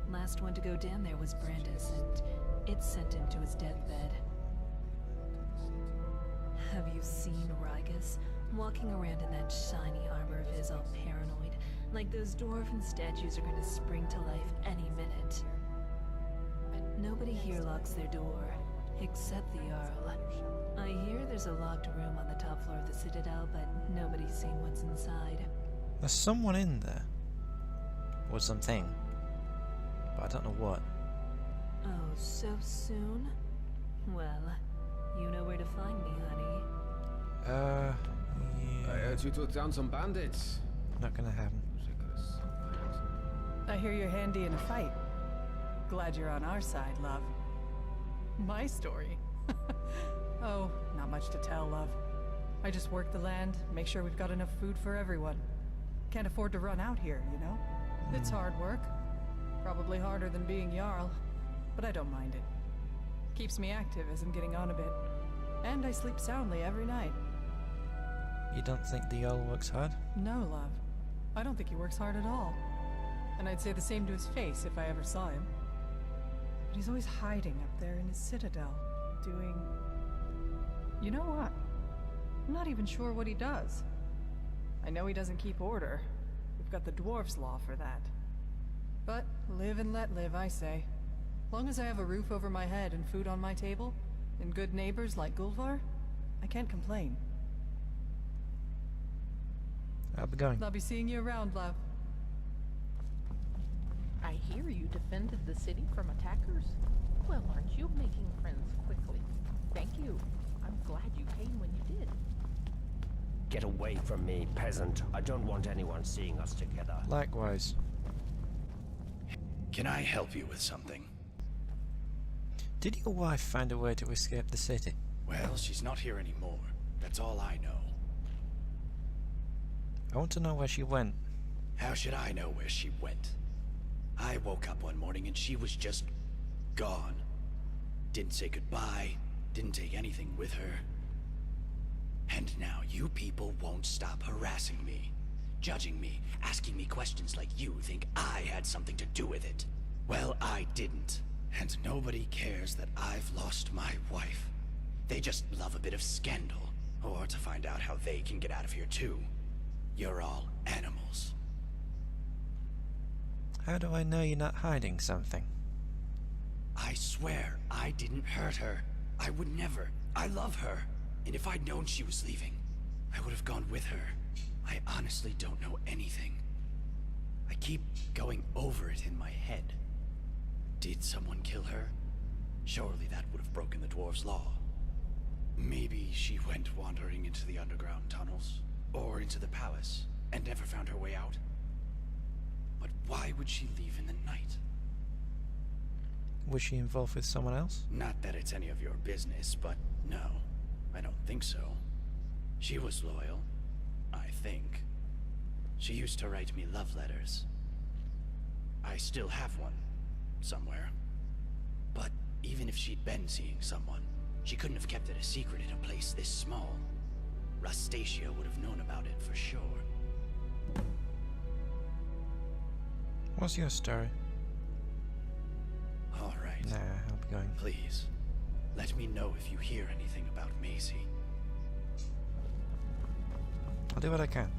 H: Last one to go down there was Brandis, and it sent him to his deathbed. Have you seen Rygus walking around in that shiny armor of his, all paranoid, like those dwarven statues are going to spring to life any minute? Nobody here locks their door, except the Jarl. I hear there's a locked room on the top floor of the Citadel, but nobody's seen what's inside.
A: There's someone in there. Or something. But I don't know what.
H: Oh, so soon? Well, you know where to find me, honey.
B: I heard you took down some bandits.
A: Not gonna happen.
R: I hear you're handy in a fight. Glad you're on our side, love. My story? Oh, not much to tell, love. I just work the land, make sure we've got enough food for everyone. Can't afford to run out here, you know? It's hard work. Probably harder than being Jarl, but I don't mind it. Keeps me active as I'm getting on a bit. And I sleep soundly every night.
A: You don't think the Jarl works hard?
R: No, love. I don't think he works hard at all. And I'd say the same to his face if I ever saw him. But he's always hiding up there in his citadel, doing... You know what? I'm not even sure what he does. I know he doesn't keep order. We've got the dwarves' law for that. But live and let live, I say. Long as I have a roof over my head and food on my table, and good neighbors like Gulvar, I can't complain.
A: I'll be going.
R: I'll be seeing you around, love.
L: I hear you defended the city from attackers. Well, aren't you making friends quickly? Thank you. I'm glad you came when you did.
N: Get away from me, peasant. I don't want anyone seeing us together.
A: Likewise.
E: Can I help you with something?
A: Did your wife find a way to escape the city?
E: Well, she's not here anymore. That's all I know.
A: I want to know where she went.
E: How should I know where she went? I woke up one morning and she was just gone. Didn't say goodbye, didn't take anything with her. And now you people won't stop harassing me, judging me, asking me questions like you think I had something to do with it. Well, I didn't. And nobody cares that I've lost my wife. They just love a bit of scandal, or to find out how they can get out of here too. You're all animals.
A: How do I know you're not hiding something?
E: I swear I didn't hurt her. I would never. I love her. And if I'd known she was leaving, I would have gone with her. I honestly don't know anything. I keep going over it in my head. Did someone kill her? Surely that would have broken the dwarves' law. Maybe she went wandering into the underground tunnels, or into the palace, and never found her way out. But why would she leave in the night?
A: Was she involved with someone else?
E: Not that it's any of your business, but no, I don't think so. She was loyal, I think. She used to write me love letters. I still have one, somewhere. But even if she'd been seeing someone, she couldn't have kept it a secret in a place this small. Rustacia would have known about it for sure.
A: What's your story?
E: All right.
A: Nah, I'll be going.
E: Please, let me know if you hear anything about Maisie.
A: I'll do what I can.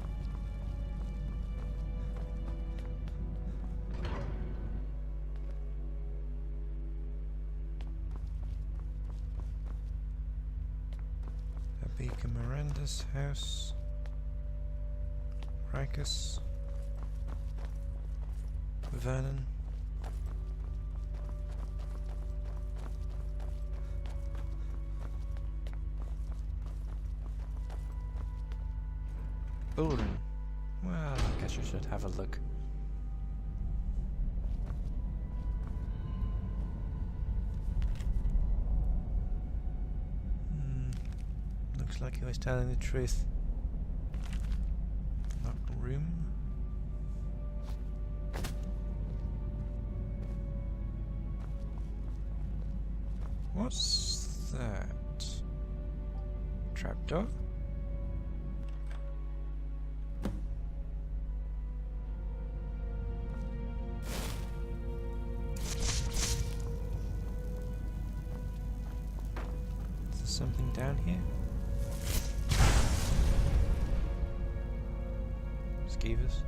A: Abika Miranda's house. Rikus. Vernon. Bullring. Well, I guess you should have a look. Looks like he was telling the truth. Locked room. What's that? Trapdoor? Is there something down here? Skeevers?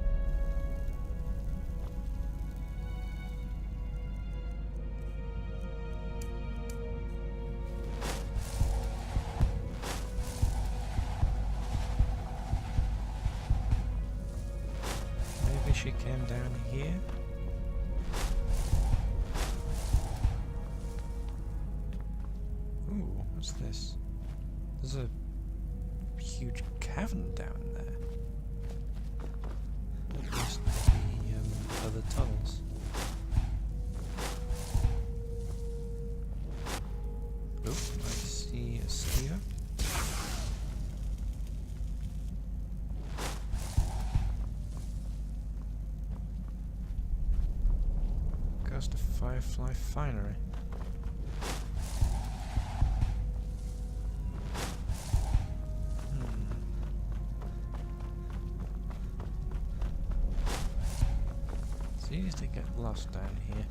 A: Maybe she came down here? Ooh, what's this? There's a huge cavern down there. Must be other tunnels. just a Firefly finery. It's easy to get lost down here.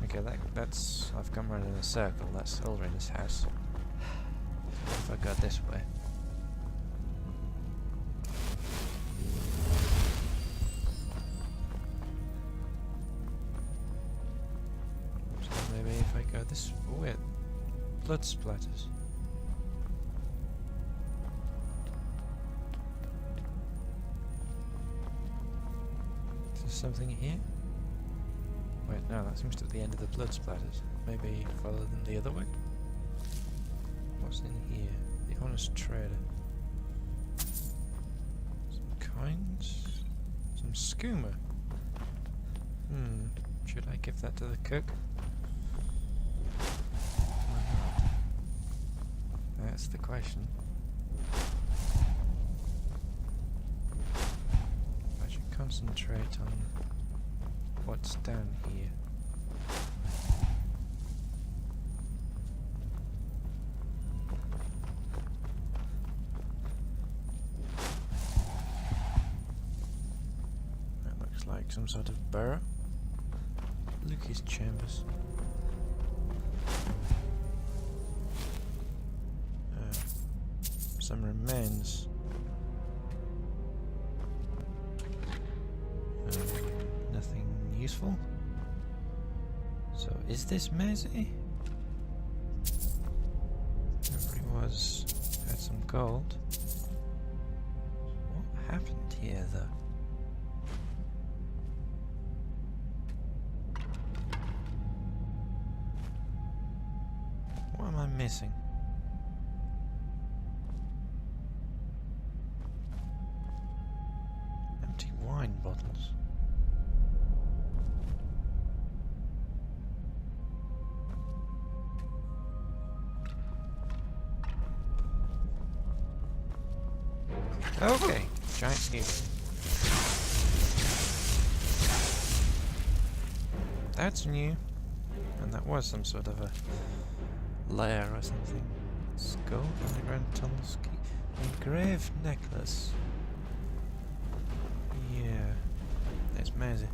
A: Okay, that's... I've come around in a circle. That's Ulrina's house. What if I go this way? So maybe if I go this... Oh wait, blood splatters. Is there something here? Wait, no, that seems to be the end of the blood splatters. Maybe follow them the other way? What's in here? The honest trader. Some coins? Some skooma? Should I give that to the cook? Why not? That's the question. I should concentrate on what's down here. That looks like some sort of burrow. Lucas chambers. Some remains. Nothing useful. So is this Maisie? Whoever he was had some gold. What happened here though? What am I missing? Empty wine bottles. Okay, giant skeever. That's new. And that was some sort of a lair or something. Skull, underground tunnel, engraved necklace. Yeah, there's Maisie.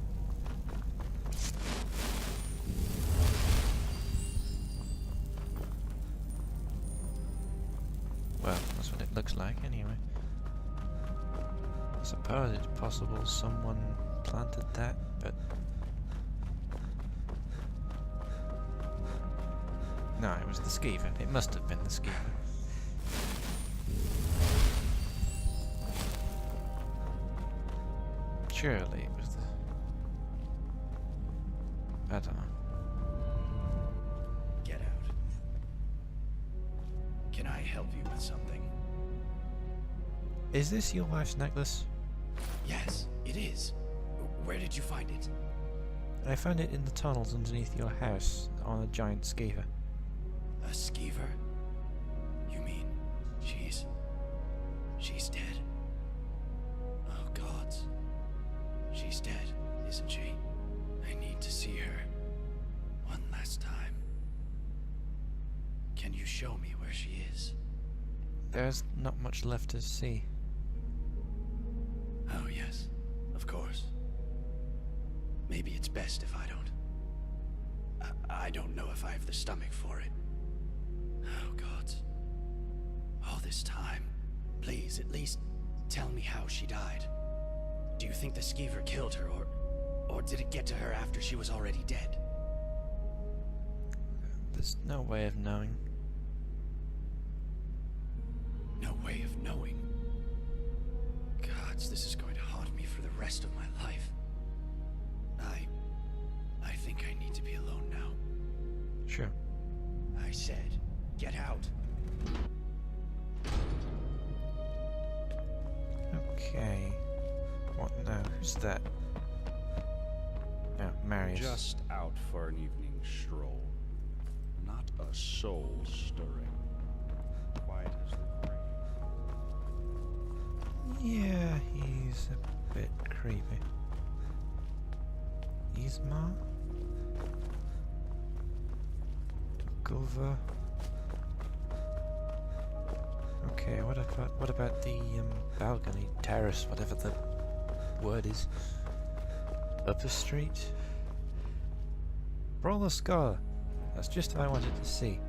A: Well, that's what it looks like anyway. I suppose it's possible someone planted that, but... No, it was the skeever. It must have been the skeever. Surely it was the... I don't know.
E: Get out. Can I help you with something?
A: Is this your wife's necklace?
E: Yes, it is. Where did you find it?
A: I found it in the tunnels underneath your house on a giant skeever.
E: A skeever? You mean she's dead? Oh gods. She's dead, isn't she? I need to see her one last time. Can you show me where she is?
A: There's not much left to see.
E: Oh yes, of course. Maybe it's best if I don't. I don't know if I have the stomach for it. Oh God. All this time. Please, at least tell me how she died. Do you think the skeever killed her, or did it get to her after she was already dead?
A: There's no way of knowing.
E: No way of knowing. Gods, this is going to haunt me for the rest of my life. I think I need to be alone now.
A: Sure.
E: I said, get out.
A: Okay. What now? Who's that? Oh, Marius.
P: Just out for an evening stroll. Not a soul stirring. Quiet as the grave.
A: Yeah, he's a bit creepy. Isma? Gulva? Okay, what about the balcony, terrace, whatever the word is? Upper street? Brawler Scholar. That's just what I wanted to see.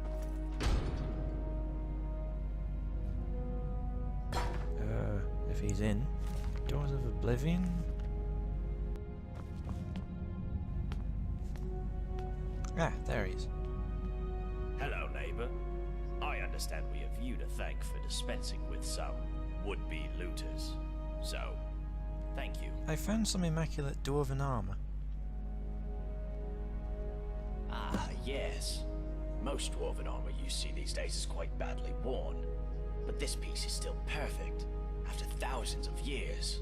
A: If he's in. Doors of Oblivion? Ah, there he is.
S: Hello, neighbor. I understand we have you to thank for dispensing with some would-be looters. So, thank you.
A: I found some immaculate Dorvan armor.
S: Ah, yes. Most dwarven armor you see these days is quite badly worn. But this piece is still perfect, after thousands of years.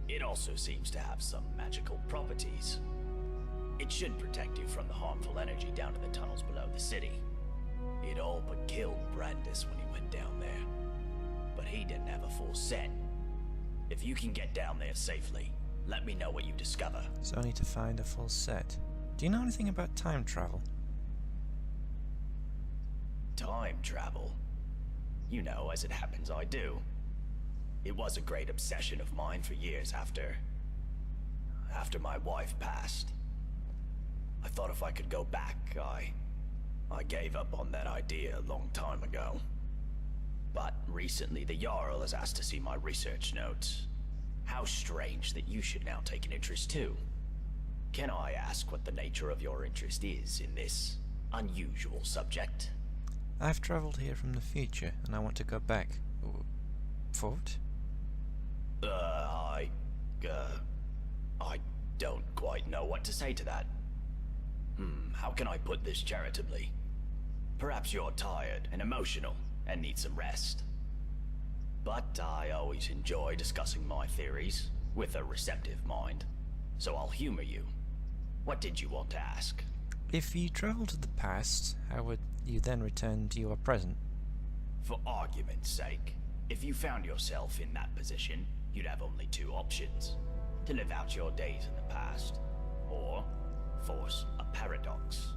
S: It also seems to have some magical properties. It should protect you from the harmful energy down in the tunnels below the city. It all but killed Brandis when he went down there. But he didn't have a full set. If you can get down there safely, let me know what you discover.
A: So I need to find a full set. Do you know anything about time travel?
S: Time travel? You know, as it happens, I do. It was a great obsession of mine for years after my wife passed. I thought if I could go back, I gave up on that idea a long time ago. But recently the Jarl has asked to see my research notes. How strange that you should now take an interest too. Can I ask what the nature of your interest is in this unusual subject?
A: I've travelled here from the future, and I want to go back. For what?
S: I don't quite know what to say to that. How can I put this charitably? Perhaps you're tired and emotional and need some rest. But I always enjoy discussing my theories with a receptive mind, so I'll humor you. What did you want to ask?
A: If you travel to the past, how would you then return to your present?
S: For argument's sake, if you found yourself in that position, you'd have only two options. To live out your days in the past, or force a paradox.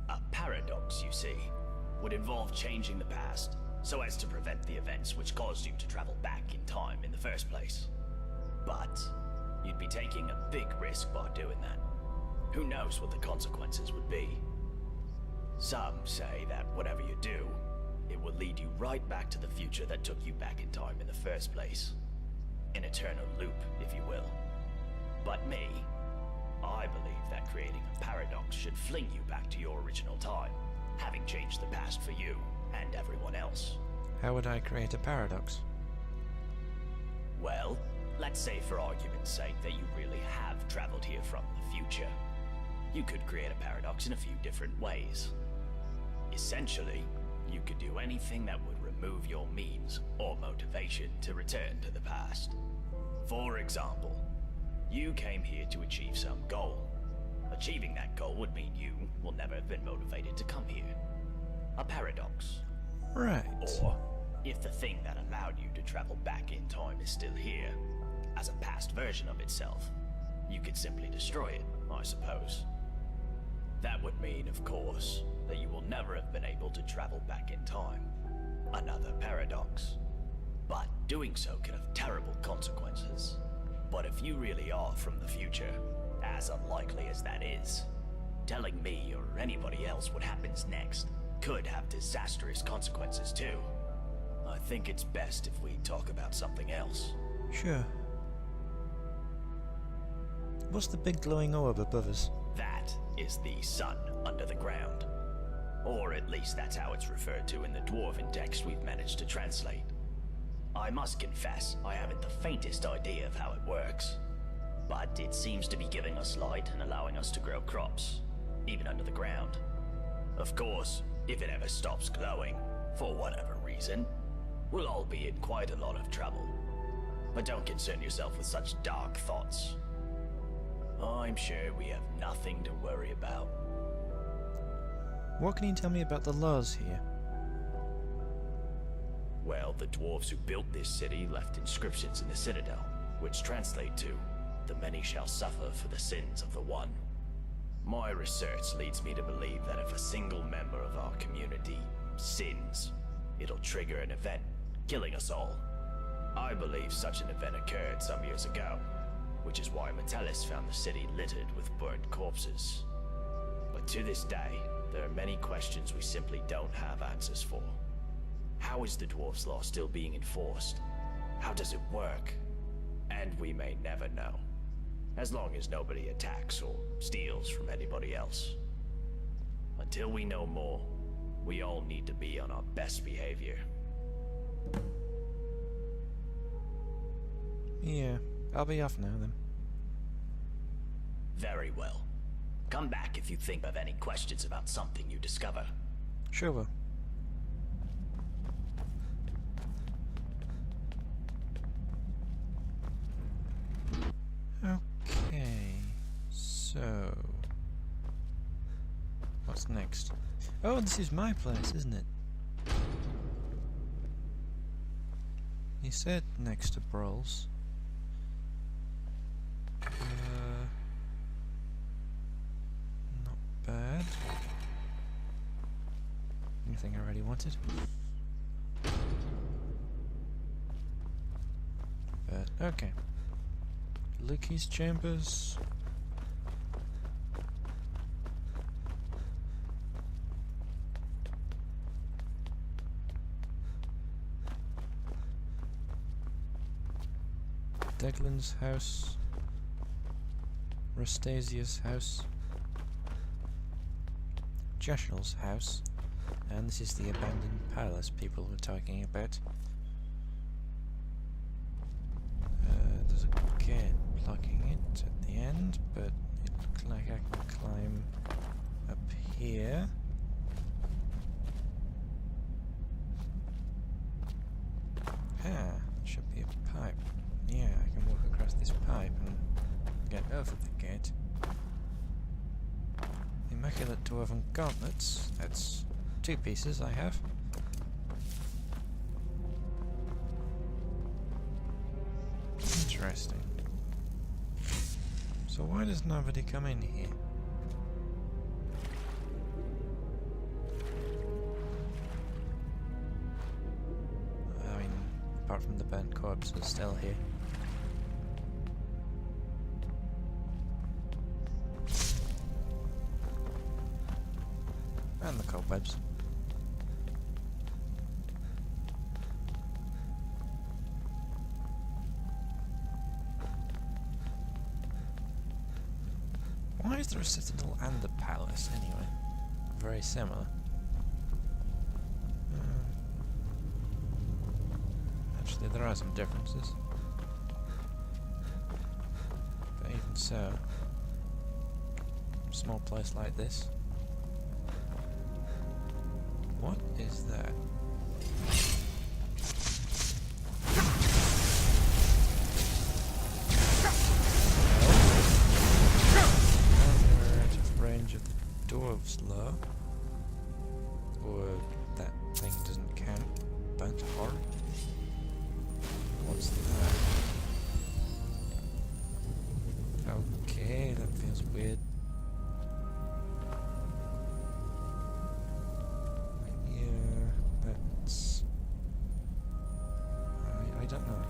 S: A paradox, you see, would involve changing the past so as to prevent the events which caused you to travel back in time in the first place. But you'd be taking a big risk by doing that. Who knows what the consequences would be? Some say that whatever you do, it will lead you right back to the future that took you back in time in the first place. An eternal loop, if you will. But me, I believe that creating a paradox should fling you back to your original time, having changed the past for you and everyone else.
A: How would I create a paradox?
S: Well, let's say for argument's sake that you really have traveled here from the future. You could create a paradox in a few different ways. Essentially, you could do anything that would remove your means or motivation to return to the past. For example, you came here to achieve some goal. Achieving that goal would mean you will never have been motivated to come here. A paradox.
A: Right.
S: Or, if the thing that allowed you to travel back in time is still here, as a past version of itself, you could simply destroy it, I suppose. That would mean, of course, that you will never have been able to travel back in time. Another paradox. But doing so can have terrible consequences. But if you really are from the future, as unlikely as that is, telling me or anybody else what happens next could have disastrous consequences too. I think it's best if we talk about something else.
A: Sure. What's the big glowing orb above us?
S: That is the sun under the ground. Or at least that's how it's referred to in the Dwarven text we've managed to translate. I must confess, I haven't the faintest idea of how it works. But it seems to be giving us light and allowing us to grow crops, even under the ground. Of course, if it ever stops glowing, for whatever reason, we'll all be in quite a lot of trouble. But don't concern yourself with such dark thoughts. I'm sure we have nothing to worry about.
A: What can you tell me about the laws here?
S: Well, the dwarves who built this city left inscriptions in the Citadel, which translate to, "The many shall suffer for the sins of the one." My research leads me to believe that if a single member of our community sins, it'll trigger an event, killing us all. I believe such an event occurred some years ago, which is why Metellus found the city littered with burnt corpses. But to this day, there are many questions we simply don't have answers for. How is the Dwarves' Law still being enforced? How does it work? And we may never know. As long as nobody attacks or steals from anybody else. Until we know more, we all need to be on our best behavior.
A: Yeah, I'll be off now then.
S: Very well. Come back if you think of any questions about something you discover.
A: Sure will. Okay, so what's next? Oh, this is my place, isn't it? You said next to Brawls. Not bad. Anything I already wanted? But okay. Lucky's chambers. Deglin's house. Rastasia's house. Jeshel's house. And this is the abandoned palace people were talking about. There's a gate blocking it at the end, but it looks like I can climb up here. Ah, should be a pipe. Yeah, I can walk across this pipe and get over the gate. Immaculate Dwarven gauntlets. That's 2 pieces I have. Interesting. So why does nobody come in here? I mean, apart from the burnt corpses still here. And the cobwebs. Why is there a citadel and a palace anyway? Very similar. Actually, there are some differences. But even so, small place like this. What is that? Range of the Dwarves' Law, or that thing doesn't count. Burnt horror. What's that? Okay, that feels weird. Yeah, that's. I don't know.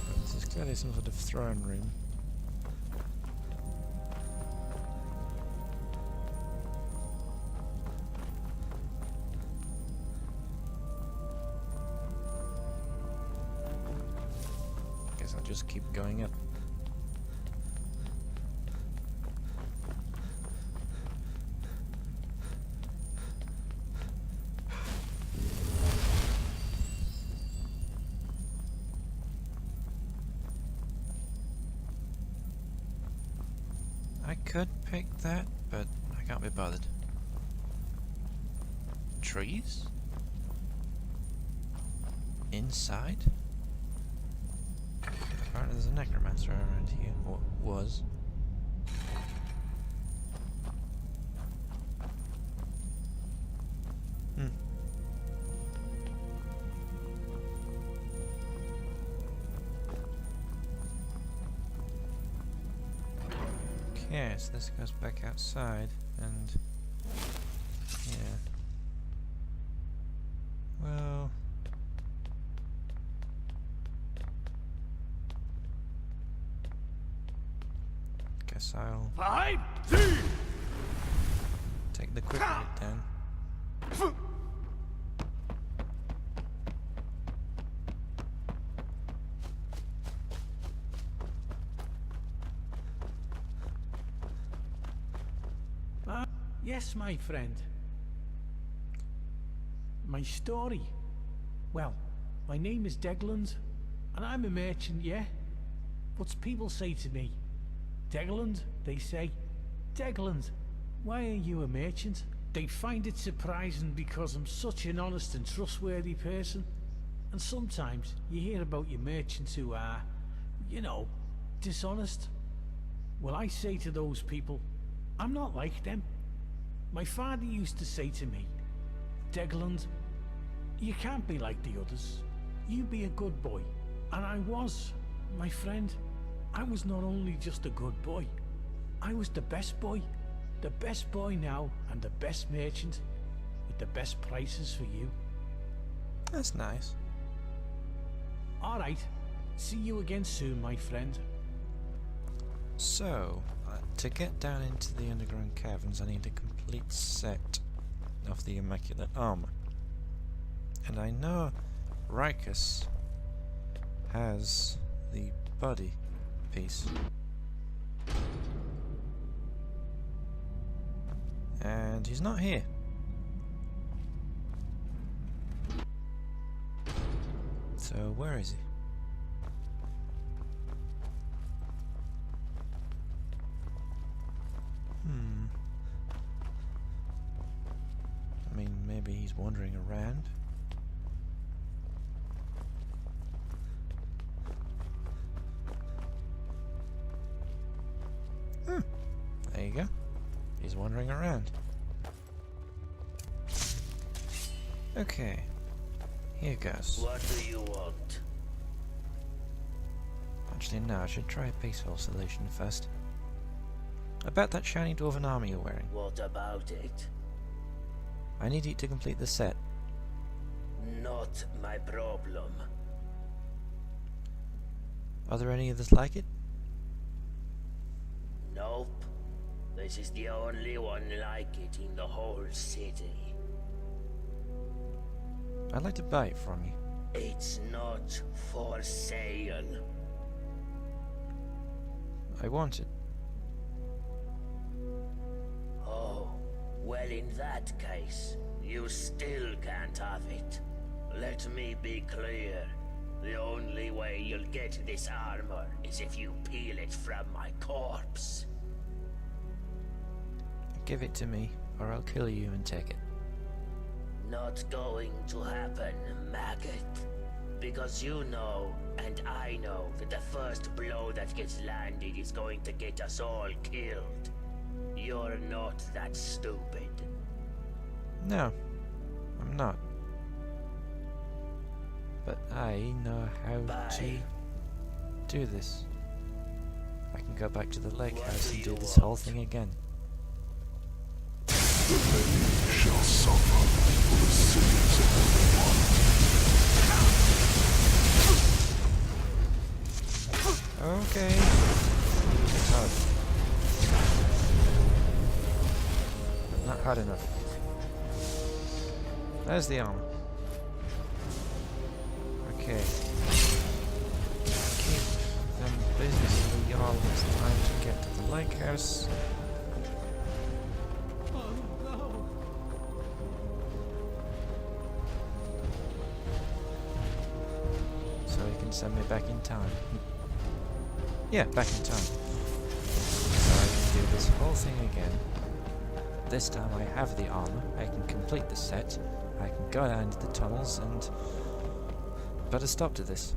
A: But this is clearly some sort of throne room. I'll just keep going up. I could pick that, but I can't be bothered. Trees? Inside? Apparently there's a necromancer around here, or was. Okay, so this goes back outside, and yeah. Well, guess I'll take the quick route down.
T: Yes, my friend. My story. Well, my name is Degland, and I'm a merchant, yeah? But people say to me, Degland, they say, Degland, why are you a merchant? They find it surprising because I'm such an honest and trustworthy person. And sometimes you hear about your merchants who are, you know, dishonest. Well, I say to those people, I'm not like them. My father used to say to me, Degland, you can't be like the others. You be a good boy. And I was, my friend. I was not only just a good boy, I was the best boy. The best boy now, and the best merchant, with the best prices for you.
A: That's nice.
T: Alright, see you again soon, my friend.
A: So, to get down into the underground caverns, I need a complete set of the Immaculate Armor. And I know Rikus has the body piece. And he's not here. So where is he? I mean, maybe he's wandering around. There you go. He's wandering around. Okay. Here goes.
J: What do you want?
A: Actually, no, I should try a peaceful solution first. About that shiny Dorvan Armor you're wearing.
J: What about it?
A: I need it to complete the set.
J: Not my problem.
A: Are there any others like it?
J: Nope. This is the only one like it in the whole city.
A: I'd like to buy it from you.
J: It's not for sale.
A: I want it.
J: Oh, well in that case, you still can't have it. Let me be clear. The only way you'll get this armor is if you peel it from my corpse.
A: Give it to me, or I'll kill you and take it.
J: Not going to happen, maggot. Because you know, and I know, that the first blow that gets landed is going to get us all killed. You're not that stupid.
A: No, I'm not. But I know how to do this. I can go back to the lake house and do this whole thing again.
E: The lady shall suffer for the sins of everyone.
A: Okay. It's hard. But not hard enough. There's the armor. Okay. Keep them busy so the Jarl has time to get to the lake house. Send me back in time. Yeah, back in time. So I can do this whole thing again. This time I have the armor, I can complete the set, I can go down to the tunnels and put a stop to this.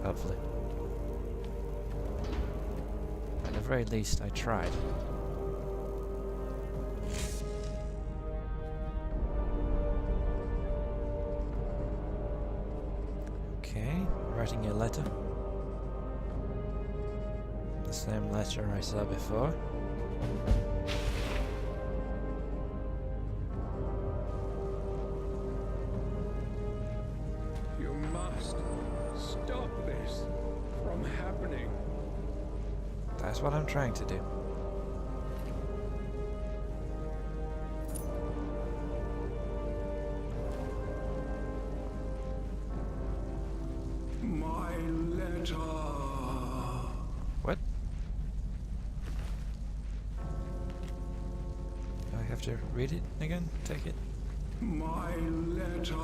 A: Hopefully. At the very least I tried. Okay, writing your letter. The same letter I saw before.
F: You must stop this from happening.
A: That's what I'm trying to do.
F: My letter.
A: What? Do I have to read it again? Take it?
F: My letter.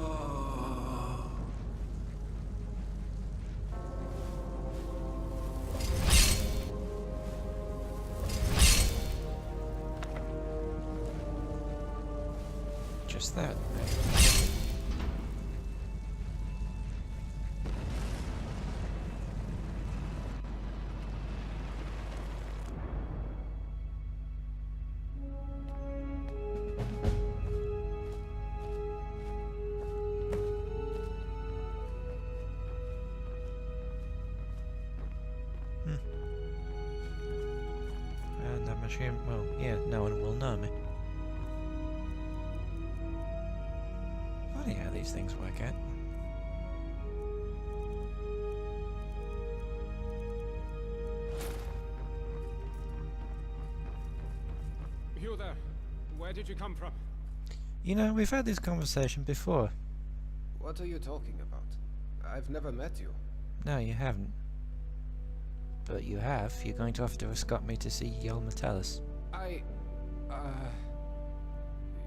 A: Just that. And I'm assuming, well, yeah, no one will know me. Funny how these things work out.
D: You there? Where did you come from?
A: You know, we've had this conversation before.
B: What are you talking about? I've never met you.
A: No, you haven't. But you have. You're going to have to escort me to see Yol Metellus.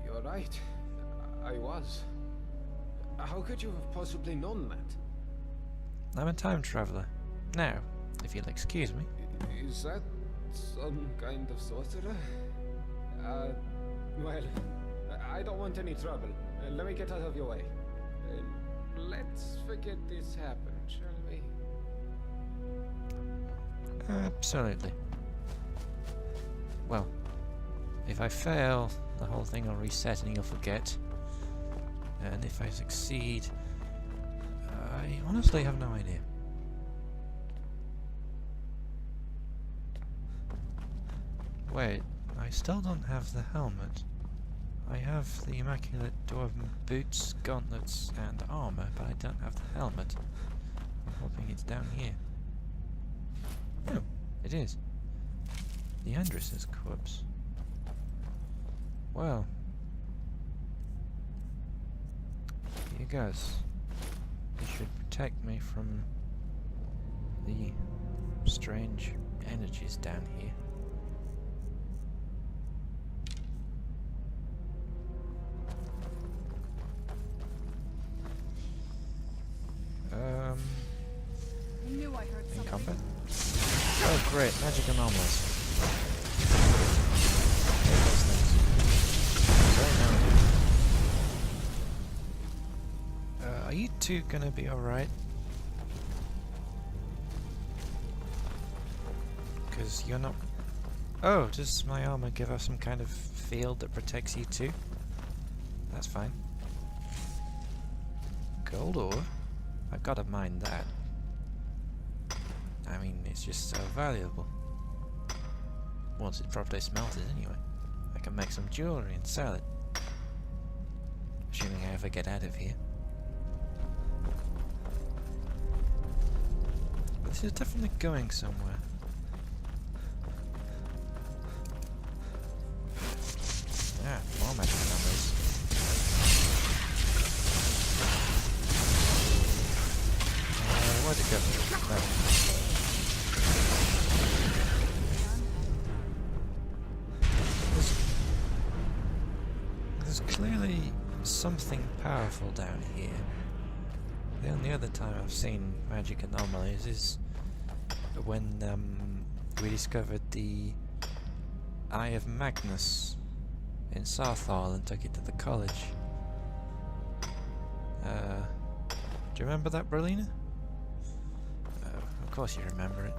B: You're right. I was. How could you have possibly known that?
A: I'm a time traveler. Now, if you'll excuse me.
B: Is that some kind of sorcerer? Well, I don't want any trouble. Let me get out of your way. Let's forget this happened, shall we?
A: Absolutely. Well, if I fail, the whole thing will reset and you'll forget. And if I succeed, I honestly have no idea. Wait, I still don't have the helmet. I have the immaculate dwarven boots, gauntlets, and armor, but I don't have the helmet. I'm hoping it's down here. Oh, it is. The Andrus's corpse. Well. Here goes. It should protect me from the strange energies down here.
Q: I knew I heard
A: in
Q: something.
A: combat? Oh great, magic anomalies. Are you two gonna be alright? Because you're not... Oh, does my armor give us some kind of field that protects you too? That's fine. Gold ore? I've got to mine that. I mean, it's just so valuable. Once it's properly smelted anyway. I can make some jewellery and sell it. Assuming I ever get out of here. But this is definitely going somewhere. Ah, more magic numbers. Where'd it go? No. There's clearly something powerful down here. The only other time I've seen magic anomalies is when we discovered the Eye of Magnus in Southall and took it to the college. Do you remember that, Berlina? Of course you remember it.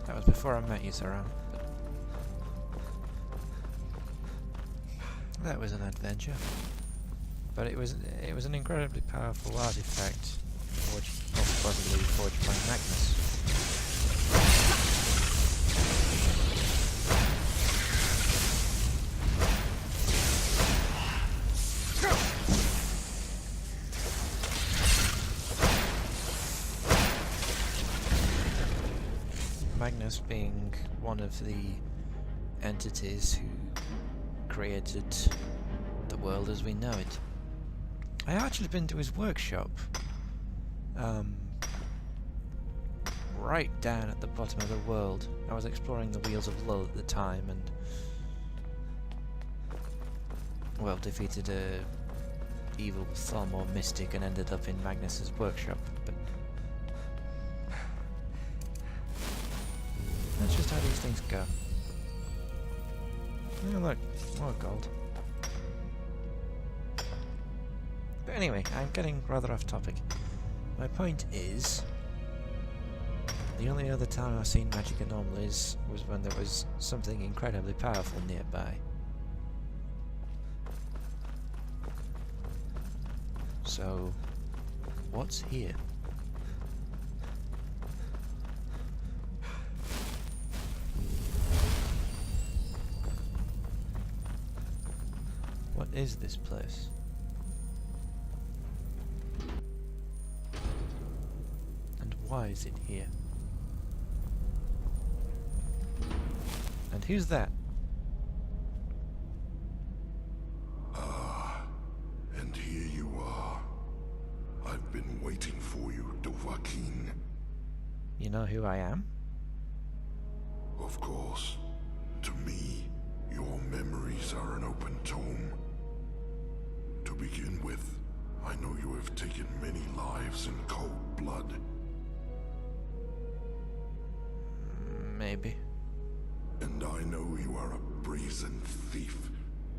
A: That was before I met you, Saran. That was an adventure. But it was an incredibly powerful artifact, forged, possibly forged by Magnus. Magnus being one of the entities who created the world as we know it. I actually been to his workshop. Right down at the bottom of the world. I was exploring the Wheels of Lull at the time and well, defeated a evil Thalmor mystic and ended up in Magnus's workshop, but that's just how these things go. Oh look, more gold. But anyway, I'm getting rather off topic. My point is, the only other time I've seen magic anomalies was when there was something incredibly powerful nearby. So, what's here? What is this place? And why is it here? And who's that?
U: And here you are. I've been waiting for you, Dorvan.
A: You know who I am?
U: Of course. To me, your memories are an open tome. To begin with, I know you have taken many lives in cold blood.
A: Maybe.
U: And I know you are a brazen thief,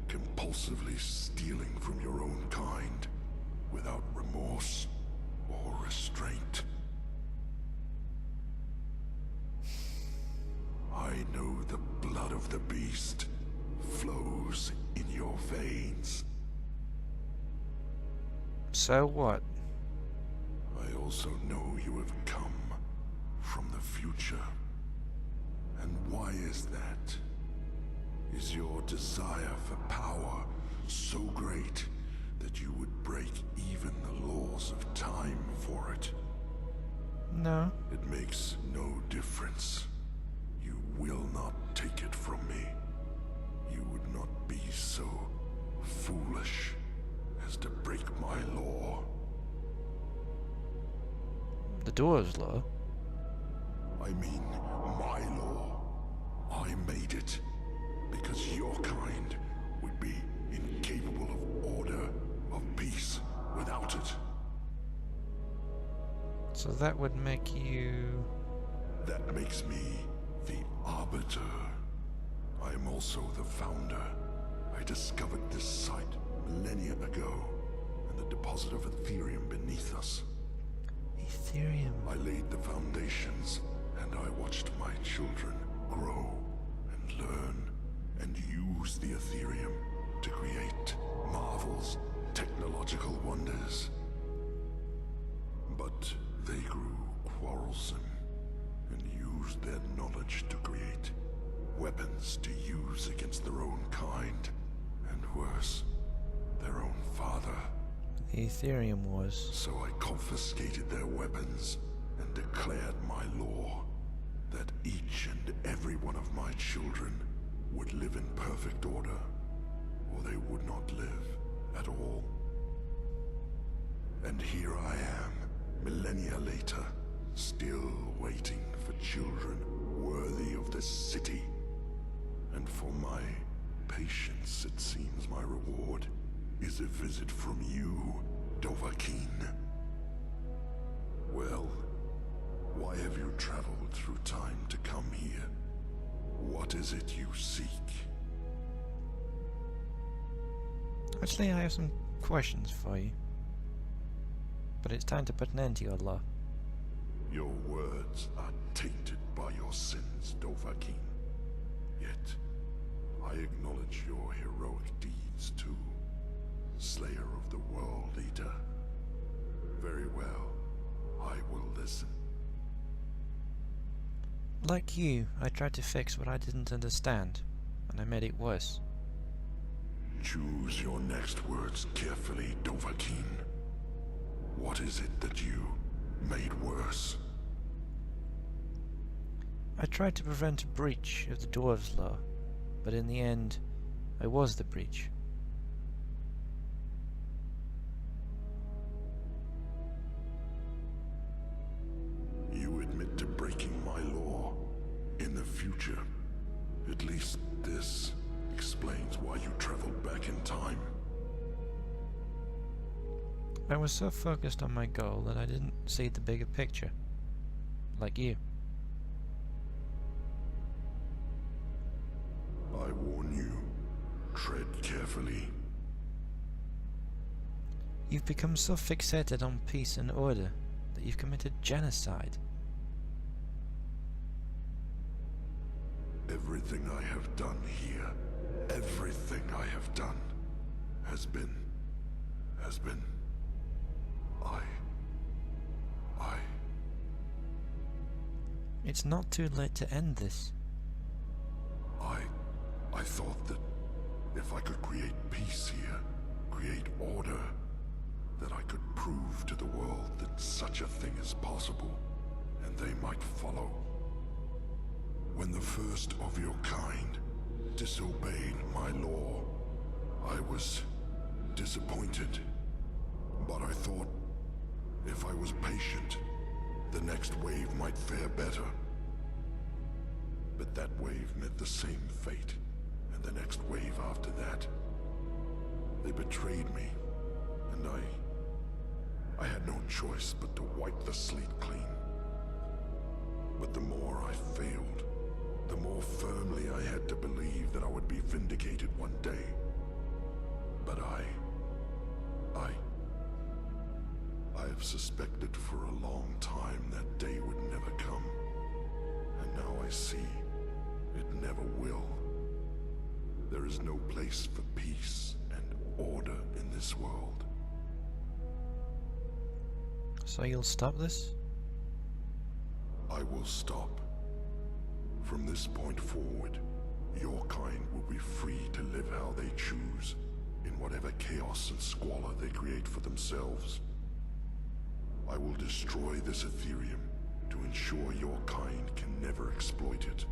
U: compulsively stealing from your own kind, without remorse or restraint. I know the blood of the beast flows in your veins.
A: So what?
U: I also know you have come from the future. And why is that? Is your desire for power so great that you would break even the laws of time for it?
A: No.
U: It makes no difference. You will not take it from me. You would not be so foolish as to break my law.
A: The Dwarves' law?
U: I mean, my law. I made it because your kind would be incapable of order, of peace, without it.
A: So that would make you...
U: That makes me the Arbiter. I am also the founder. I discovered this site millennia ago, and the deposit of Ethereum beneath us.
A: Ethereum?
U: I laid the foundations, and I watched my children grow and learn and use the Ethereum to create marvels, technological wonders. But they grew quarrelsome and used their knowledge to create weapons to use against their own kind, and worse, their own father.
A: The Ethereum was...
U: So I confiscated their weapons and declared my law that each and every one of my children would live in perfect order, or they would not live at all. And here I am, millennia later, still waiting for children worthy of this city. And for my patience, it seems my reward is a visit from you, Dorvan. Well, why have you traveled through time to come here? What is it you seek?
A: Actually, I have some questions for you. But it's time to put an end to your law.
U: Your words are tainted by your sins, Dorvan. Yet, I acknowledge your heroic deeds too. Slayer of the World Eater. Very well. I will listen.
A: Like you, I tried to fix what I didn't understand, and I made it worse.
U: Choose your next words carefully, Dorvan. What is it that you made worse?
A: I tried to prevent a breach of the Dwarves' law, but in the end, I was the breach.
U: You admit to breaking my law. In the future, at least this explains why you traveled back in time.
A: I was so focused on my goal that I didn't see the bigger picture. Like you.
U: I warn you, tread carefully.
A: You've become so fixated on peace and order that you've committed genocide.
U: Everything I have done here, everything I have done, has been...
A: It's not too late to end this.
U: I thought that if I could create peace here, create order, that I could prove to the world that such a thing is possible, and they might follow. When the first of your kind disobeyed my law, I was disappointed. But I thought, if I was patient, the next wave might fare better. But that wave met the same fate, and the next wave after that. They betrayed me, and I had no choice but to wipe the slate clean. But the more I failed, the more firmly I had to believe that I would be vindicated one day. But I have suspected for a long time that day would never come. And now I see it never will. There is no place for peace and order in this world.
A: So you'll stop this?
U: I will stop. From this point forward, your kind will be free to live how they choose, in whatever chaos and squalor they create for themselves. I will destroy this Ethereum to ensure your kind can never exploit it,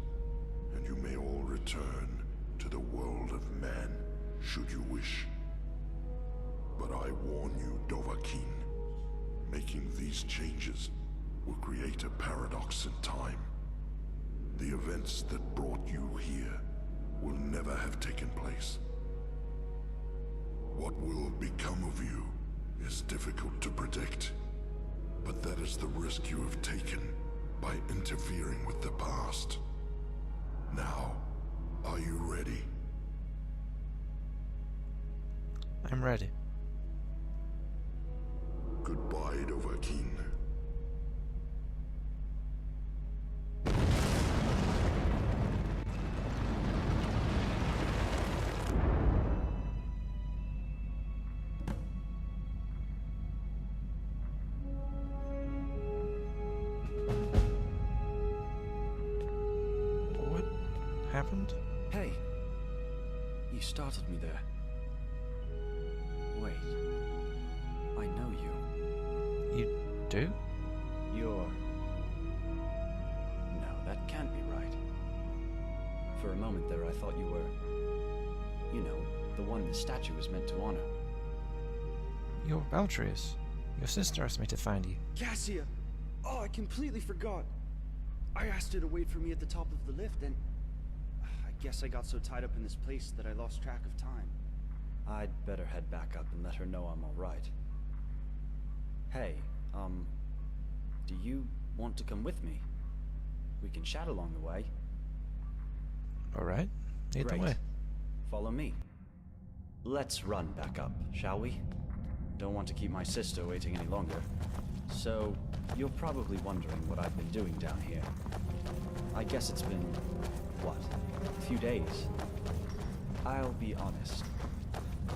U: and you may all return to the world of man, should you wish. But I warn you, Dovahkiin, making these changes will create a paradox in time. The events that brought you here will never have taken place. What will become of you is difficult to predict, but that is the risk you have taken by interfering with the past. Now, are you ready?
A: I'm ready.
U: Goodbye, Dovahkiin.
A: What happened?
P: Hey, you startled me there. Wait, I know you.
A: You do?
P: You're... No, that can't be right. For a moment there I thought you were... You know, the one the statue was meant to honor.
A: You're Baltrius. Your sister asked me to find you.
G: Cassia! Oh, I completely forgot. I asked her to wait for me at the top of the lift, and... I guess I got so tied up in this place that I lost track of time.
P: I'd better head back up and let her know I'm alright. Hey, do you want to come with me? We can chat along the way.
A: Alright, either
P: Great.
A: way.
P: Follow me. Let's run back up, shall we? Don't want to keep my sister waiting any longer. So, you're probably wondering what I've been doing down here. I guess it's been, what, a few days? I'll be honest.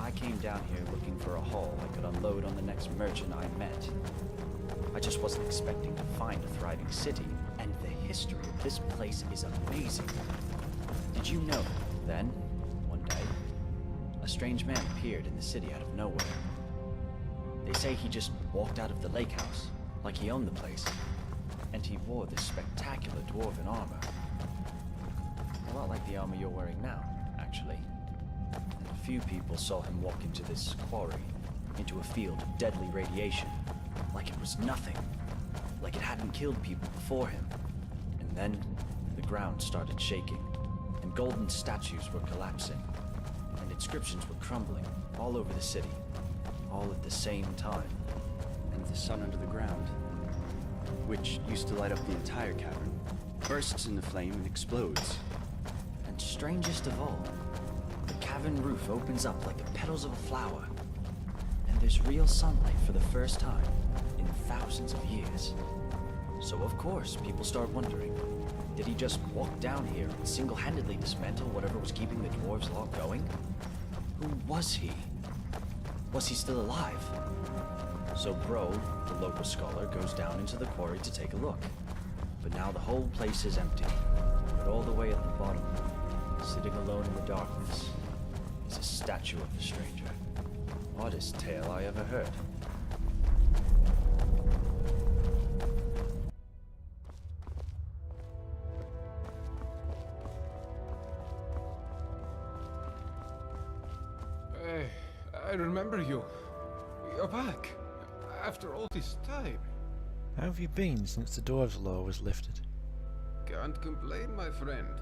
P: I came down here looking for a haul I could unload on the next merchant I met. I just wasn't expecting to find a thriving city, and the history of this place is amazing. Did you know, then, one day, a strange man appeared in the city out of nowhere? They say he just walked out of the lake house, like he owned the place, and he wore this spectacular Dwarven armor. lot like the armor you're wearing now, actually. And a few people saw him walk into this quarry, into a field of deadly radiation, like it was nothing, like it hadn't killed people before him. And then, the ground started shaking, and golden statues were collapsing, and inscriptions were crumbling all over the city, all at the same time.
G: And the sun under the ground, which used to light up the entire cavern, bursts into flame and explodes.
P: And strangest of all, the cavern roof opens up like the petals of a flower, and there's real sunlight for the first time in thousands of years. So of course, people start wondering, did he just walk down here and single-handedly dismantle whatever was keeping the Dwarves' Law going? Who was he? Was he still alive? So Bro, the local scholar, goes down into the quarry to take a look. But now the whole place is empty. But all the way at the bottom, sitting alone in the darkness, is a statue of the stranger. Oddest tale I ever heard.
D: Hey, I remember you. You're back. After all this time.
A: How have you been since the Dwarves' Law was lifted?
B: Can't complain, my friend.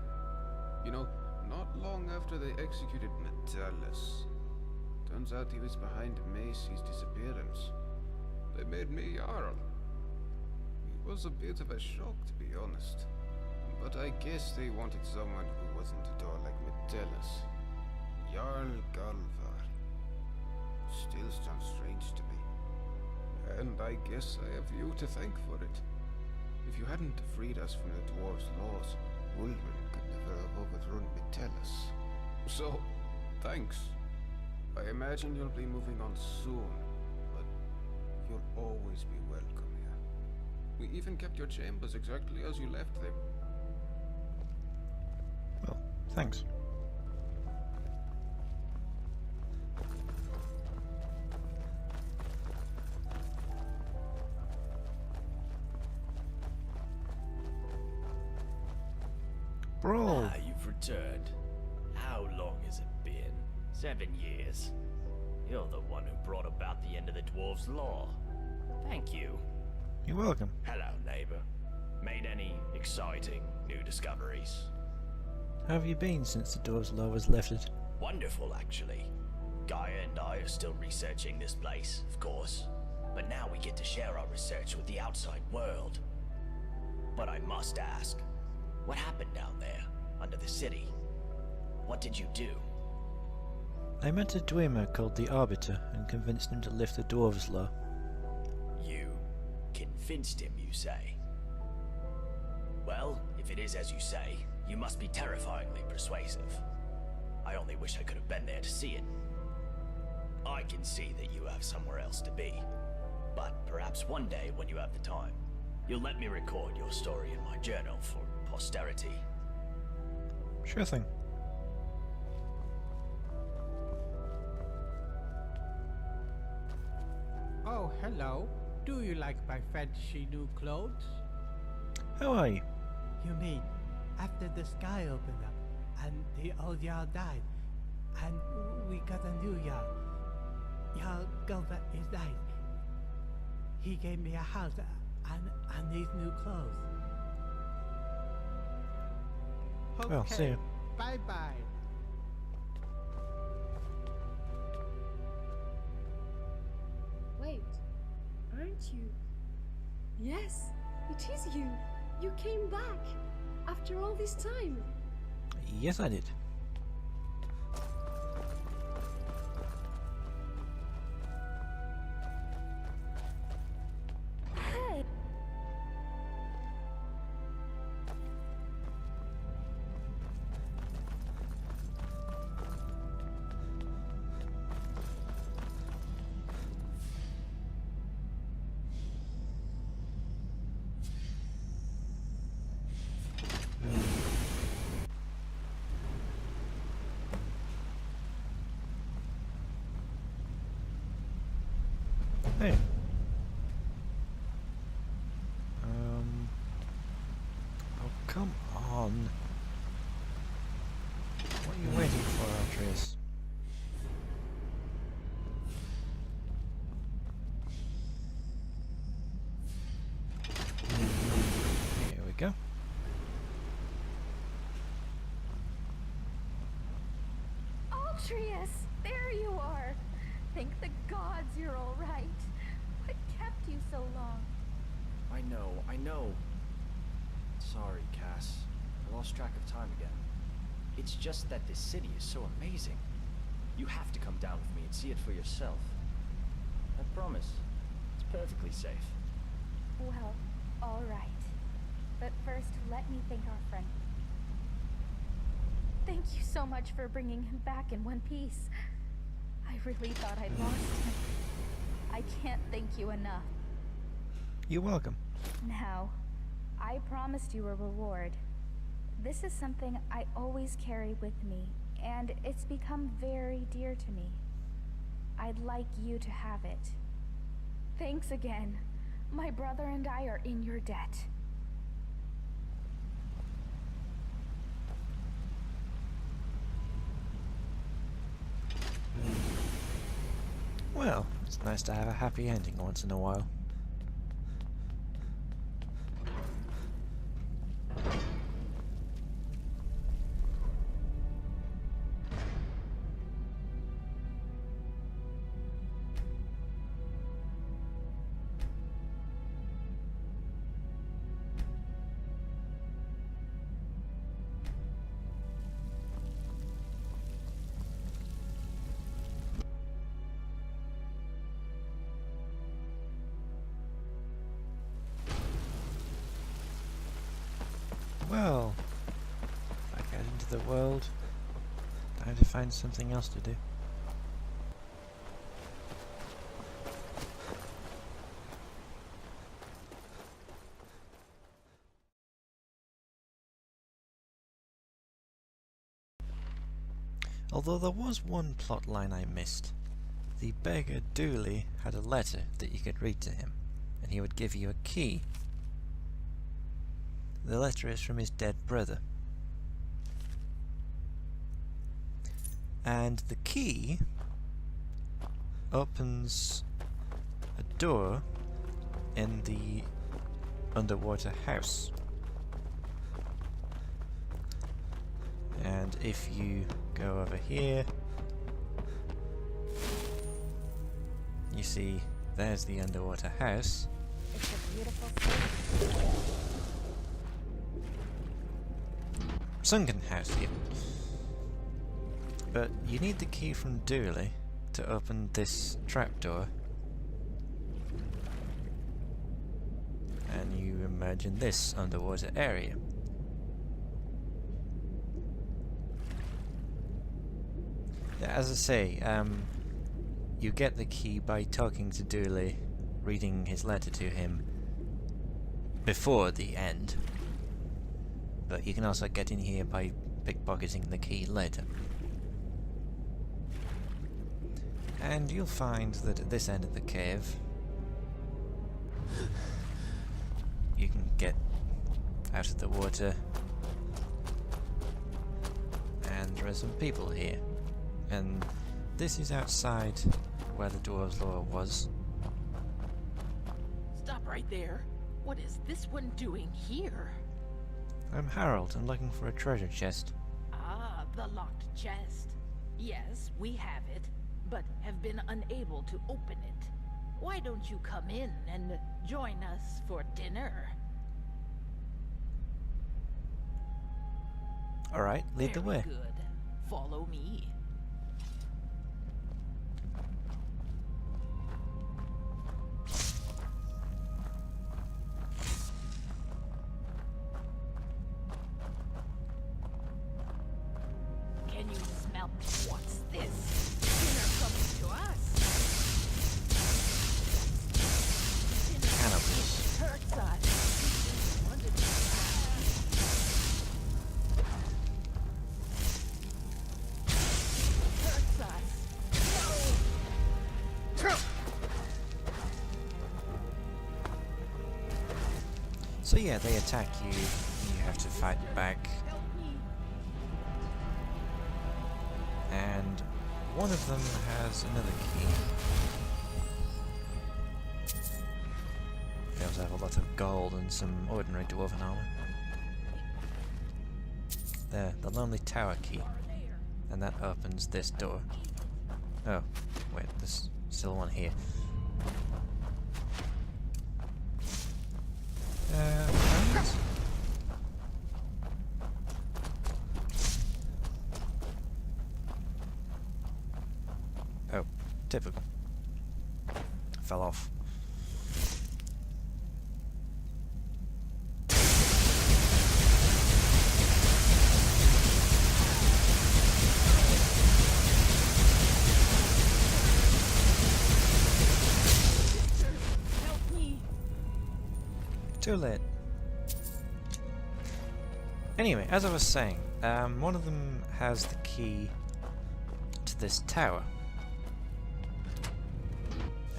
B: You know, not long after they executed Metellus, turns out he was behind Macy's disappearance. They made me Jarl. It was a bit of a shock, to be honest. But I guess they wanted someone who wasn't at all like Metellus. Jarl Galvar. Still sounds strange to me. And I guess I have you to thank for it. If you hadn't freed us from the dwarves' laws, Ulrun could never have overthrown Metellus. So, thanks. I imagine you'll be moving on soon, but you'll always be welcome here. We even kept your chambers exactly as you left them.
A: Well, thanks. Bro!
S: Ah, you've returned. How long has it been? 7 years. You're the one who brought about the end of the Dwarves' Law. Thank you.
A: You're welcome.
S: Hello, neighbor. Made any exciting new discoveries?
A: How have you been since the Dwarves' Law was lifted?
S: Wonderful, actually. Gaia and I are still researching this place, of course. But now we get to share our research with the outside world. But I must ask, what happened down there, under the city? What did you do?
A: I met a Dwemer called the Arbiter and convinced him to lift the Dwarves' Law.
S: You convinced him, you say? Well, if it is as you say, you must be terrifyingly persuasive. I only wish I could have been there to see it. I can see that you have somewhere else to be. But perhaps one day, when you have the time, you'll let me record your story in my journal for posterity.
A: Sure thing.
T: Oh, hello. Do you like my fancy new clothes?
A: How are you?
T: You mean, after the sky opened up, and the old Jarl died, and we got a new Jarl. Jarl Galvar is died. He gave me a house and these new clothes.
A: Well, see you.
T: Bye-bye.
K: Wait, aren't you? Yes, it is you. You came back after all this time.
A: Yes, I did.
K: Hey.
A: Hey. Oh, come on.
M: Atreus, there you are. Thank the gods you're all right. What kept you so long?
P: I know. Sorry, Cass. I lost track of time again. It's just that this city is so amazing. You have to come down with me and see it for yourself. I promise. It's perfectly safe.
C: Well, all right. But first, let me thank our friend. Thank you so much for bringing him back in one piece. I really thought I'd lost him. I can't thank you enough.
A: You're welcome.
C: Now, I promised you a reward. This is something I always carry with me, and it's become very dear to me. I'd like you to have it. Thanks again. My brother and I are in your debt.
A: Well, it's nice to have a happy ending once in a while. Well, back out into the world. Time to find something else to do. Although there was one plot line I missed. The beggar Dooley had a letter that you could read to him, and he would give you a key. The letter is from his dead brother. And the key opens a door in the underwater house. And if you go over here, you see there's the underwater house.
C: It's a beautiful city.
A: Sunken house even. But you need the key from Dooley to open this trapdoor. And you emerge in this underwater area. As I say, you get the key by talking to Dooley, reading his letter to him before the end. But you can also get in here by pickpocketing the key later. And you'll find that at this end of the cave, you can get out of the water, and there are some people here. And this is outside where the Dwarves' Law was.
L: Stop right there. What is this one doing here?
A: I'm Harold. I'm looking for a treasure chest.
L: Ah, the locked chest. Yes, we have it, but have been unable to open it. Why don't you come in and join us for dinner?
A: Alright, lead the way.
L: Good. Follow me. Can you smell what's this? Dinner coming to us.
A: Cannibals.
L: Hurts us. Wanted to hurts us. No.
A: So yeah, they attack you. You have to fight back. And one of them has another key. They also have a lot of gold and some ordinary Dorvan Armor. There, the Lonely Tower key. And and that opens this door. Oh, wait, there's still one here. Friends? Oh, typical. Fell off. Too late. Anyway, as I was saying, one of them has the key to this tower.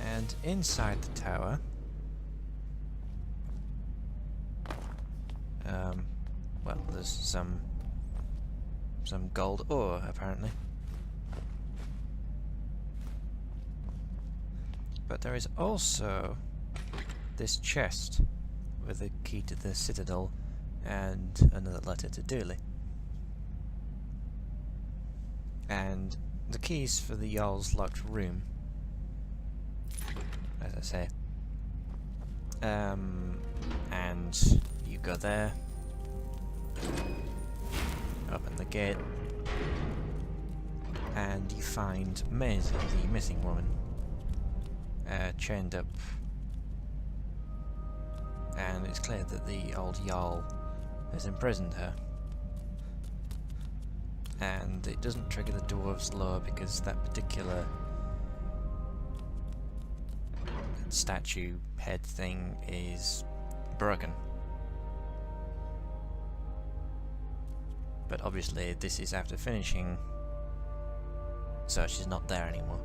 A: And inside the tower, well, there's some gold ore, apparently. But there is also this chest with a key to the Citadel and another letter to Dooley. And the keys for the Jarl's locked room, as I say. And you go there, open the gate, and you find Maisie, the missing woman, chained up. And it's clear that the old Jarl has imprisoned her. And it doesn't trigger the dwarves' law because that particular statue head thing is broken. But obviously this is after finishing, so she's not there anymore.